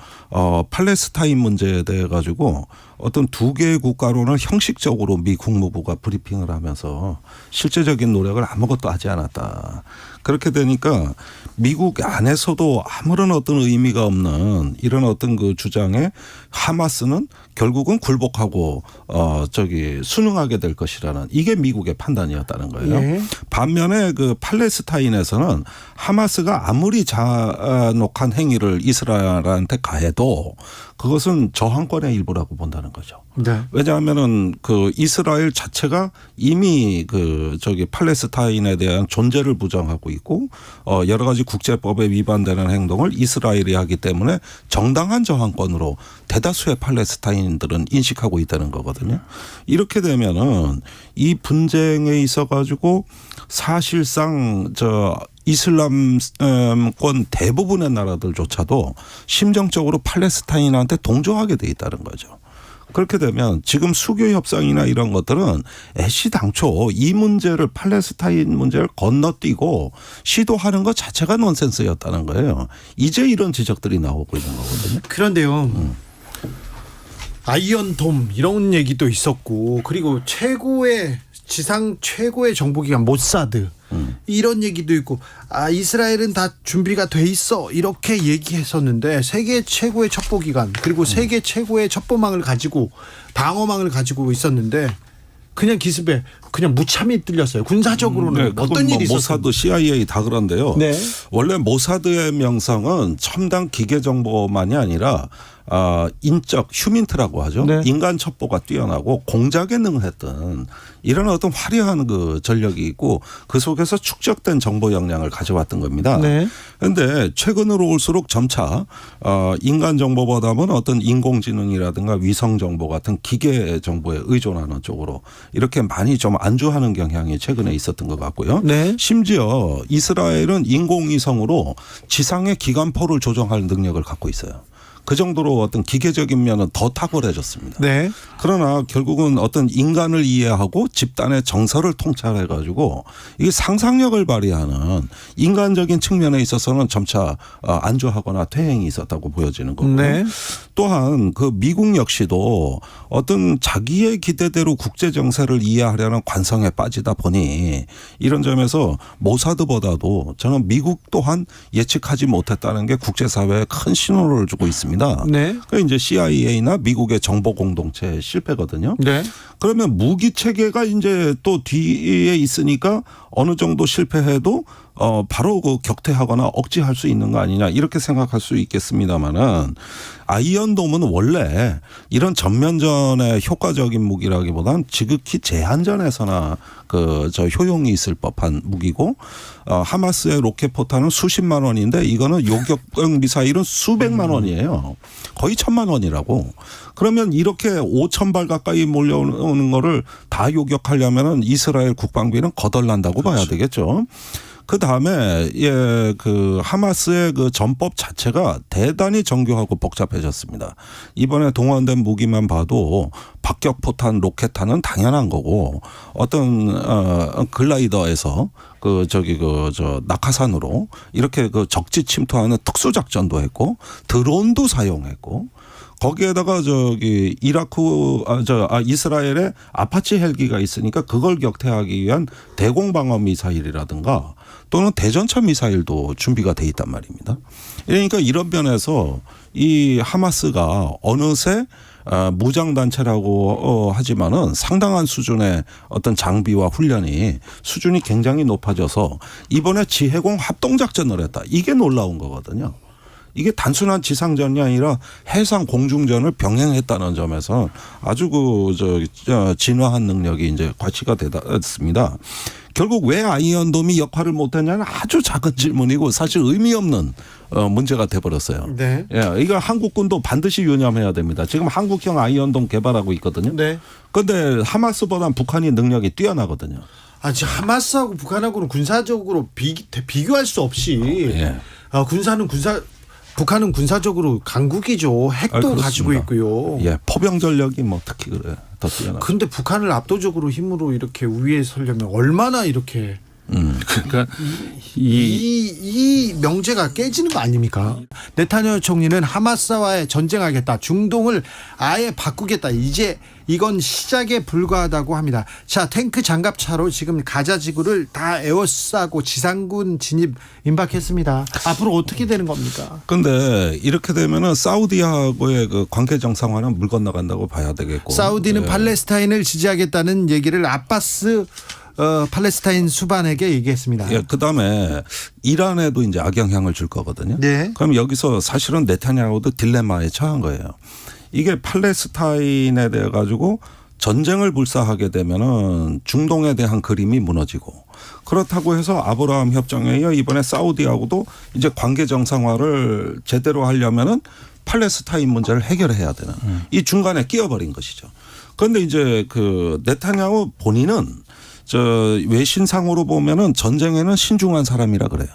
팔레스타인 문제에 대해 가지고 어떤 두 개의 국가로는 형식적으로 미 국무부가 브리핑을 하면서 실제적인 노력을 아무것도 하지 않았다. 그렇게 되니까 미국 안에서도 아무런 어떤 의미가 없는 이런 어떤 그 주장에 하마스는 결국은 굴복하고 순응하게 될 것이라는 이게 미국의 판단이었다는 거예요. 예. 반면에 그 팔레스타인에서는 대해서는 하마스가 아무리 잔혹한 행위를 이스라엘한테 가해도 그것은 저항권의 일부라고 본다는 거죠. 네. 왜냐하면은 그 이스라엘 자체가 이미 그 저기 팔레스타인에 대한 존재를 부정하고 있고 여러 가지 국제법에 위반되는 행동을 이스라엘이 하기 때문에 정당한 저항권으로 대다수의 팔레스타인들은 인식하고 있다는 거거든요. 이렇게 되면은 이 분쟁에 있어 가지고 사실상 이슬람권 대부분의 나라들조차도 심정적으로 팔레스타인한테 동조하게 돼 있다는 거죠. 그렇게 되면 지금 수교 협상이나 이런 것들은 애시당초 이 문제를 팔레스타인 문제를 건너뛰고 시도하는 것 자체가 넌센스였다는 거예요. 이제 이런 지적들이 나오고 있는 거거든요. 그런데요. 아이언돔 이런 얘기도 있었고 그리고 지상 최고의 정보기관 모사드 이런 얘기도 있고 이스라엘은 다 준비가 돼 있어 이렇게 얘기했었는데 세계 최고의 첩보기관 그리고 세계 최고의 첩보망을 가지고 방어망을 가지고 있었는데 그냥 기습에 그냥 무참히 뚫렸어요. 군사적으로는 어떤 일이 있었어요? 모사드, CIA 다 그런데요. 네. 원래 모사드의 명성은 첨단 기계 정보만이 아니라 인적 휴민트라고 하죠. 네. 인간 첩보가 뛰어나고 공작에 능했던 이런 어떤 화려한 그 전력이 있고 그 속에서 축적된 정보 역량을 가져왔던 겁니다. 그런데 네. 최근으로 올수록 점차 인간 정보보다는 어떤 인공지능이라든가 위성 정보 같은 기계 정보에 의존하는 쪽으로 이렇게 많이 좀 안주하는 경향이 최근에 있었던 것 같고요. 네. 심지어 이스라엘은 인공위성으로 지상의 기관포를 조정할 능력을 갖고 있어요. 그 정도로 어떤 기계적인 면은 더 탁월해졌습니다. 네. 그러나 결국은 어떤 인간을 이해하고 집단의 정서를 통찰해 가지고 이게 상상력을 발휘하는 인간적인 측면에 있어서는 점차 안주하거나 퇴행이 있었다고 보여지는 거고요. 네. 또한 그 미국 역시도 어떤 자기의 기대대로 국제 정세를 이해하려는 관성에 빠지다 보니 이런 점에서 모사드보다도 저는 미국 또한 예측하지 못했다는 게 국제사회에 큰 신호를 주고 있습니다. 네. 그러니까 이제 CIA나 미국의 정보 공동체 실패거든요. 네. 그러면 무기 체계가 이제 또 뒤에 있으니까 어느 정도 실패해도 바로 그 격퇴하거나 억제할 수 있는 거 아니냐 이렇게 생각할 수 있겠습니다만은 아이언돔은 원래 이런 전면전의 효과적인 무기라기보다는 지극히 제한전에서나 효용이 있을 법한 무기고 하마스의 로켓 포탄은 수십만 원인데 이거는 요격형 미사일은 수백만 원이에요. 거의 1,000만 원이라고. 그러면 이렇게 5,000발 가까이 몰려오는 거를 다 요격하려면은 이스라엘 국방비는 거덜난다고 봐야 되겠죠. 그 다음에 그 하마스의 그 전법 자체가 대단히 정교하고 복잡해졌습니다. 이번에 동원된 무기만 봐도 박격포탄, 로켓탄은 당연한 거고 어떤 글라이더에서 낙하산으로 이렇게 그 적지 침투하는 특수작전도 했고 드론도 사용했고. 거기에다가 이스라엘에 아파치 헬기가 있으니까 그걸 격퇴하기 위한 대공방어 미사일이라든가 또는 대전차 미사일도 준비가 돼 있단 말입니다. 그러니까 이런 면에서 이 하마스가 어느새 무장단체라고 하지만은 상당한 수준의 어떤 장비와 훈련이 수준이 굉장히 높아져서 이번에 지해공 합동작전을 했다. 이게 놀라운 거거든요. 이게 단순한 지상전이 아니라 해상 공중전을 병행했다는 점에서 아주 진화한 능력이 이제 과시가 됐습니다. 결국 왜 아이언돔이 역할을 못했냐는 아주 작은 질문이고 사실 의미 없는 문제가 돼버렸어요. 네. 예, 이거 한국군도 반드시 유념해야 됩니다. 지금 한국형 아이언돔 개발하고 있거든요. 네. 그런데 하마스보다는 북한이 능력이 뛰어나거든요. 지금 하마스하고 북한하고는 군사적으로 비교할 수 없이 북한은 군사적으로 강국이죠. 핵도 가지고 있고요. 예, 포병 전력이 특히 그래요. 더 뛰어나. 근데 북한을 압도적으로 힘으로 이렇게 우위에 서려면 얼마나 이렇게 그러니까 이 명제가 깨지는 거 아닙니까? 네타냐후 총리는 하마스와의 전쟁하겠다. 중동을 아예 바꾸겠다. 이제 이건 시작에 불과하다고 합니다. 자, 탱크 장갑차로 지금 가자 지구를 다 에워싸고 지상군 진입 임박했습니다. 앞으로 어떻게 되는 겁니까? 그런데 이렇게 되면은 사우디하고의 그 관계 정상화는 물 건너간다고 봐야 되겠고. 사우디는 팔레스타인을 지지하겠다는 얘기를 아바스 팔레스타인 수반에게 얘기했습니다. 예, 그다음에 이란에도 이제 악영향을 줄 거거든요. 네. 그럼 여기서 사실은 네타냐후도 딜레마에 처한 거예요. 이게 팔레스타인에 대해 가지고 전쟁을 불사하게 되면은 중동에 대한 그림이 무너지고, 그렇다고 해서 아브라함 협정에 이어 이번에 사우디하고도 이제 관계 정상화를 제대로 하려면은 팔레스타인 문제를 해결해야 되는 이 중간에 끼어버린 것이죠. 그런데 이제 그 네타냐후 본인은 저 외신상으로 보면은 전쟁에는 신중한 사람이라 그래요.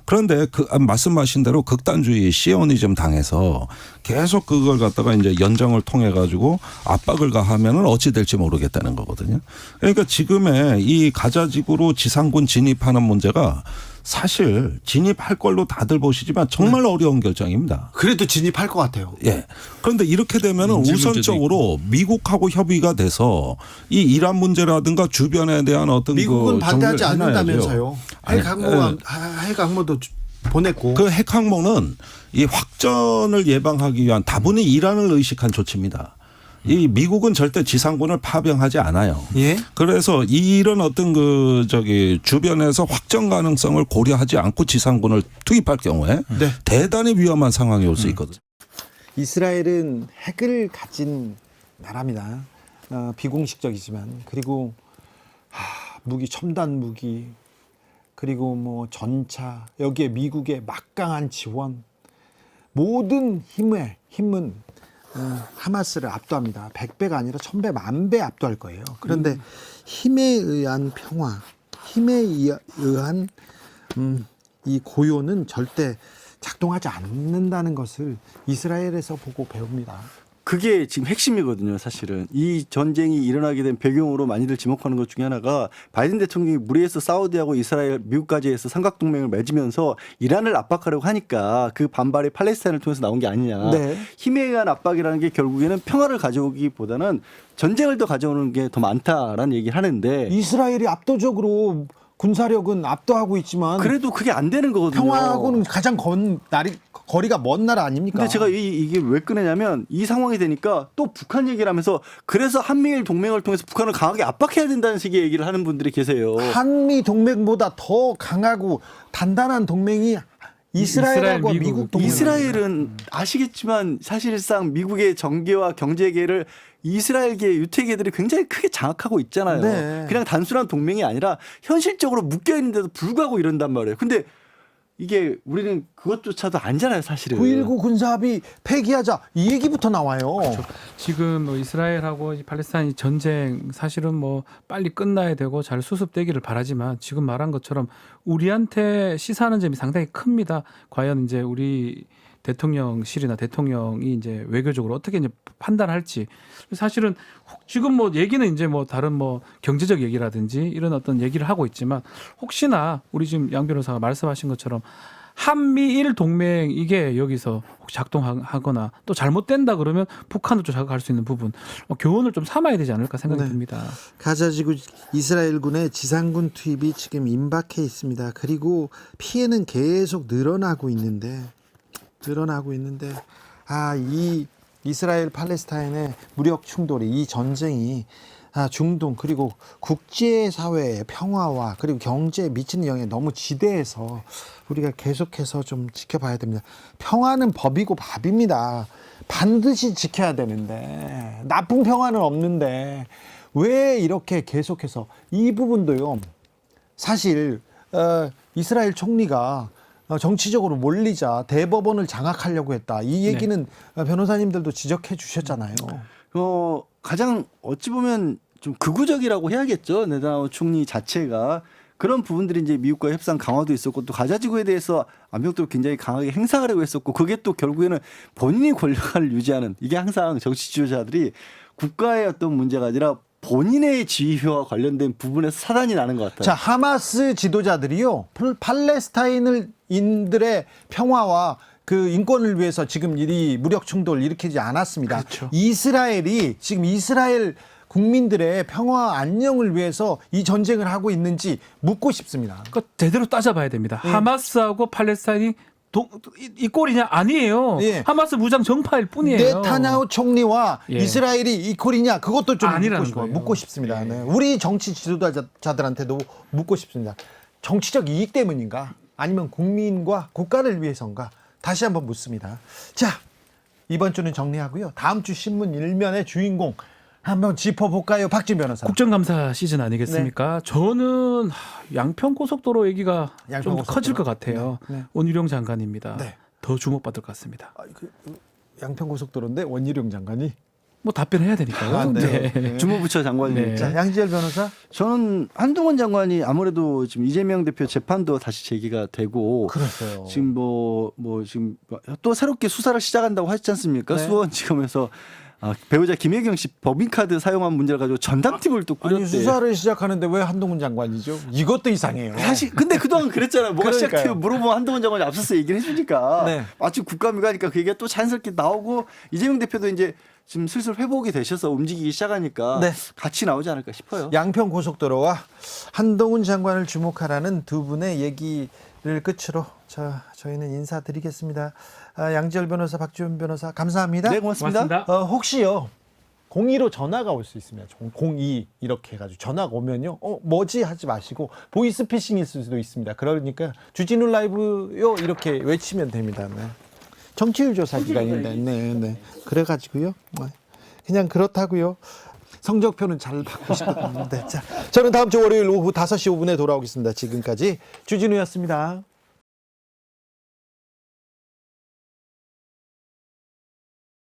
그런데 그 말씀하신 대로 극단주의 시오니즘 당에서 계속 그걸 갖다가 이제 연정을 통해 가지고 압박을 가하면은 어찌 될지 모르겠다는 거거든요. 그러니까 지금의 이 가자지구로 지상군 진입하는 문제가 사실 진입할 걸로 다들 보시지만 정말 어려운 결정입니다. 그래도 진입할 것 같아요. 예. 그런데 이렇게 되면은 우선적으로 미국하고 협의가 돼서 이 이란 문제라든가 주변에 대한 어떤 미국은 반대하지 않는다면서요. 아니, 핵항모도 보냈고. 그 핵항모는 이 확전을 예방하기 위한 다분히 이란을 의식한 조치입니다. 이 미국은 절대 지상군을 파병하지 않아요. 예? 그래서 이런 어떤 그 주변에서 확전 가능성을 고려하지 않고 지상군을 투입할 경우에 네. 대단히 위험한 상황이 올 수 있거든요. 이스라엘은 핵을 가진 나라입니다. 비공식적이지만. 그리고 무기, 첨단 무기, 그리고 뭐 전차, 여기에 미국의 막강한 지원, 모든 힘은 하마스를 압도합니다. 100배가 아니라 1000배, 10,000배 압도할 거예요. 그런데 힘에 의한 평화, 힘에 의한 이 고요는 절대 작동하지 않는다는 것을 이스라엘에서 보고 배웁니다. 그게 지금 핵심이거든요, 사실은. 이 전쟁이 일어나게 된 배경으로 많이들 지목하는 것 중에 하나가 바이든 대통령이 무리해서 사우디하고 이스라엘, 미국까지 해서 삼각동맹을 맺으면서 이란을 압박하려고 하니까 그 반발이 팔레스타인을 통해서 나온 게 아니냐. 네. 힘에 의한 압박이라는 게 결국에는 평화를 가져오기보다는 전쟁을 더 가져오는 게 더 많다라는 얘기를 하는데, 이스라엘이 압도적으로 군사력은 압도하고 있지만 그래도 그게 안 되는 거거든요. 평화하고는 가장 거리가 먼 나라 아닙니까? 근데 제가 이게 왜 꺼내냐면 이 상황이 되니까 또 북한 얘기를 하면서 그래서 한미일 동맹을 통해서 북한을 강하게 압박해야 된다는 식의 얘기를 하는 분들이 계세요. 한미 동맹보다 더 강하고 단단한 동맹이 이스라엘하고 미국 동맹. 이스라엘은 아시겠지만 사실상 미국의 정계와 경제계를 이스라엘계 유태계들이 굉장히 크게 장악하고 있잖아요. 네. 그냥 단순한 동맹이 아니라 현실적으로 묶여 있는데도 불구하고 이런단 말이에요. 근데 이게 우리는 그것조차도 아니잖아요, 사실은. 9.19 군사합의 폐기하자 이 얘기부터 나와요. 그렇죠. 지금 뭐 이스라엘하고 팔레스타인 전쟁 사실은 뭐 빨리 끝나야 되고 잘 수습되기를 바라지만 지금 말한 것처럼 우리한테 시사하는 점이 상당히 큽니다. 과연 이제 우리 대통령실이나 대통령이 이제 외교적으로 어떻게 이제 판단할지. 사실은 지금 뭐 얘기는 이제 뭐 다른 뭐 경제적 얘기라든지 이런 어떤 얘기를 하고 있지만 혹시나 우리 지금 양 변호사가 말씀하신 것처럼 한미일 동맹 이게 여기서 혹시 작동하거나 또 잘못된다 그러면 북한도 또 자극할 수 있는 부분 교훈을 좀 삼아야 되지 않을까 생각이 듭니다. 가자지구 이스라엘군의 지상군 투입이 지금 임박해 있습니다. 그리고 피해는 계속 늘어나고 있는데 이 이스라엘 팔레스타인의 무력 충돌이 이 전쟁이 중동 그리고 국제사회의 평화와 그리고 경제에 미치는 영향이 너무 지대해서 우리가 계속해서 좀 지켜봐야 됩니다. 평화는 법이고 밥입니다. 반드시 지켜야 되는데 나쁜 평화는 없는데 왜 이렇게 계속해서 이 부분도요. 사실 이스라엘 총리가 정치적으로 몰리자 대법원을 장악하려고 했다. 이 얘기는 변호사님들도 지적해 주셨잖아요. 가장 어찌 보면 좀 극우적이라고 해야겠죠. 네타냐후 총리 자체가. 그런 부분들이 이제 미국과의 협상 강화도 있었고 또 가자지구에 대해서 압력도 굉장히 강하게 행사하려고 했었고 그게 또 결국에는 본인이 권력을 유지하는 이게 항상 정치 지도자들이 국가의 어떤 문제가 아니라 본인의 지위와 관련된 부분에서 사단이 나는 것 같아요. 자, 하마스 지도자들이요. 팔레스타인인들의 평화와 그 인권을 위해서 지금 이 무력 충돌을 일으키지 않았습니다. 그렇죠. 이스라엘이 지금 이스라엘 국민들의 평화 안녕을 위해서 이 전쟁을 하고 있는지 묻고 싶습니다. 그러니까 제대로 따져봐야 됩니다. 하마스하고 팔레스타인이 이 꼴이냐? 아니에요. 예. 하마스 무장 정파일 뿐이에요. 네타냐후 총리와 예. 이스라엘이 이 꼴이냐? 그것도 좀 아니라는 거예요. 묻고 싶습니다. 네. 우리 정치 지도자들한테도 묻고 싶습니다. 정치적 이익 때문인가? 아니면 국민과 국가를 위해서인가? 다시 한번 묻습니다. 자, 이번 주는 정리하고요. 다음 주 신문 일면의 주인공 한번 짚어볼까요? 박진 변호사. 국정감사 시즌 아니겠습니까? 저는 양평 고속도로 얘기가 좀 커질 것 같아요. 원희룡 장관입니다. 더 주목받을 것 같습니다. 양평 고속도로인데 원희룡 장관이 뭐 답변해야 되니까요. 네. 주무부처 장관입니다. 자, 양지열 변호사. 저는 한동훈 장관이 아무래도 지금 이재명 대표 재판도 다시 제기가 되고 그렇어요. 지금 지금 또 새롭게 수사를 시작한다고 하셨지 않습니까? 네. 수원지검에서 배우자 김혜경 씨 법인카드 사용한 문제를 가지고 전담팀을 또 꾸렸대요. 수사를 시작하는데 왜 한동훈 장관이죠? 이것도 이상해요. 사실 근데 그동안 그랬잖아요. 뭐가 그러니까요. 시작돼요? 물어보면 한동훈 장관이 앞서서 얘기를 해주니까 네. 마치 국감이가니까 그게 또 자연스럽게 나오고 이재명 대표도 이제 지금 슬슬 회복이 되셔서 움직이기 시작하니까 네. 같이 나오지 않을까 싶어요. 양평 고속도로와 한동훈 장관을 주목하라는 두 분의 얘기를 끝으로 저희는 인사드리겠습니다. 양지열 변호사, 박지훈 변호사 감사합니다. 네, 고맙습니다. 혹시요 02로 전화가 올 수 있습니다. 02 이렇게 해가지고 전화가 오면요, 뭐지 하지 마시고 보이스피싱일 수도 있습니다. 그러니까 주진우 라이브요 이렇게 외치면 됩니다. 네. 정치율 조사 기간인데, 네. 그래가지고요, 그냥 그렇다고요. 성적표는 잘 받고 싶었는데, 자, 저는 다음 주 월요일 오후 5시 5분에 돌아오겠습니다. 지금까지 주진우였습니다.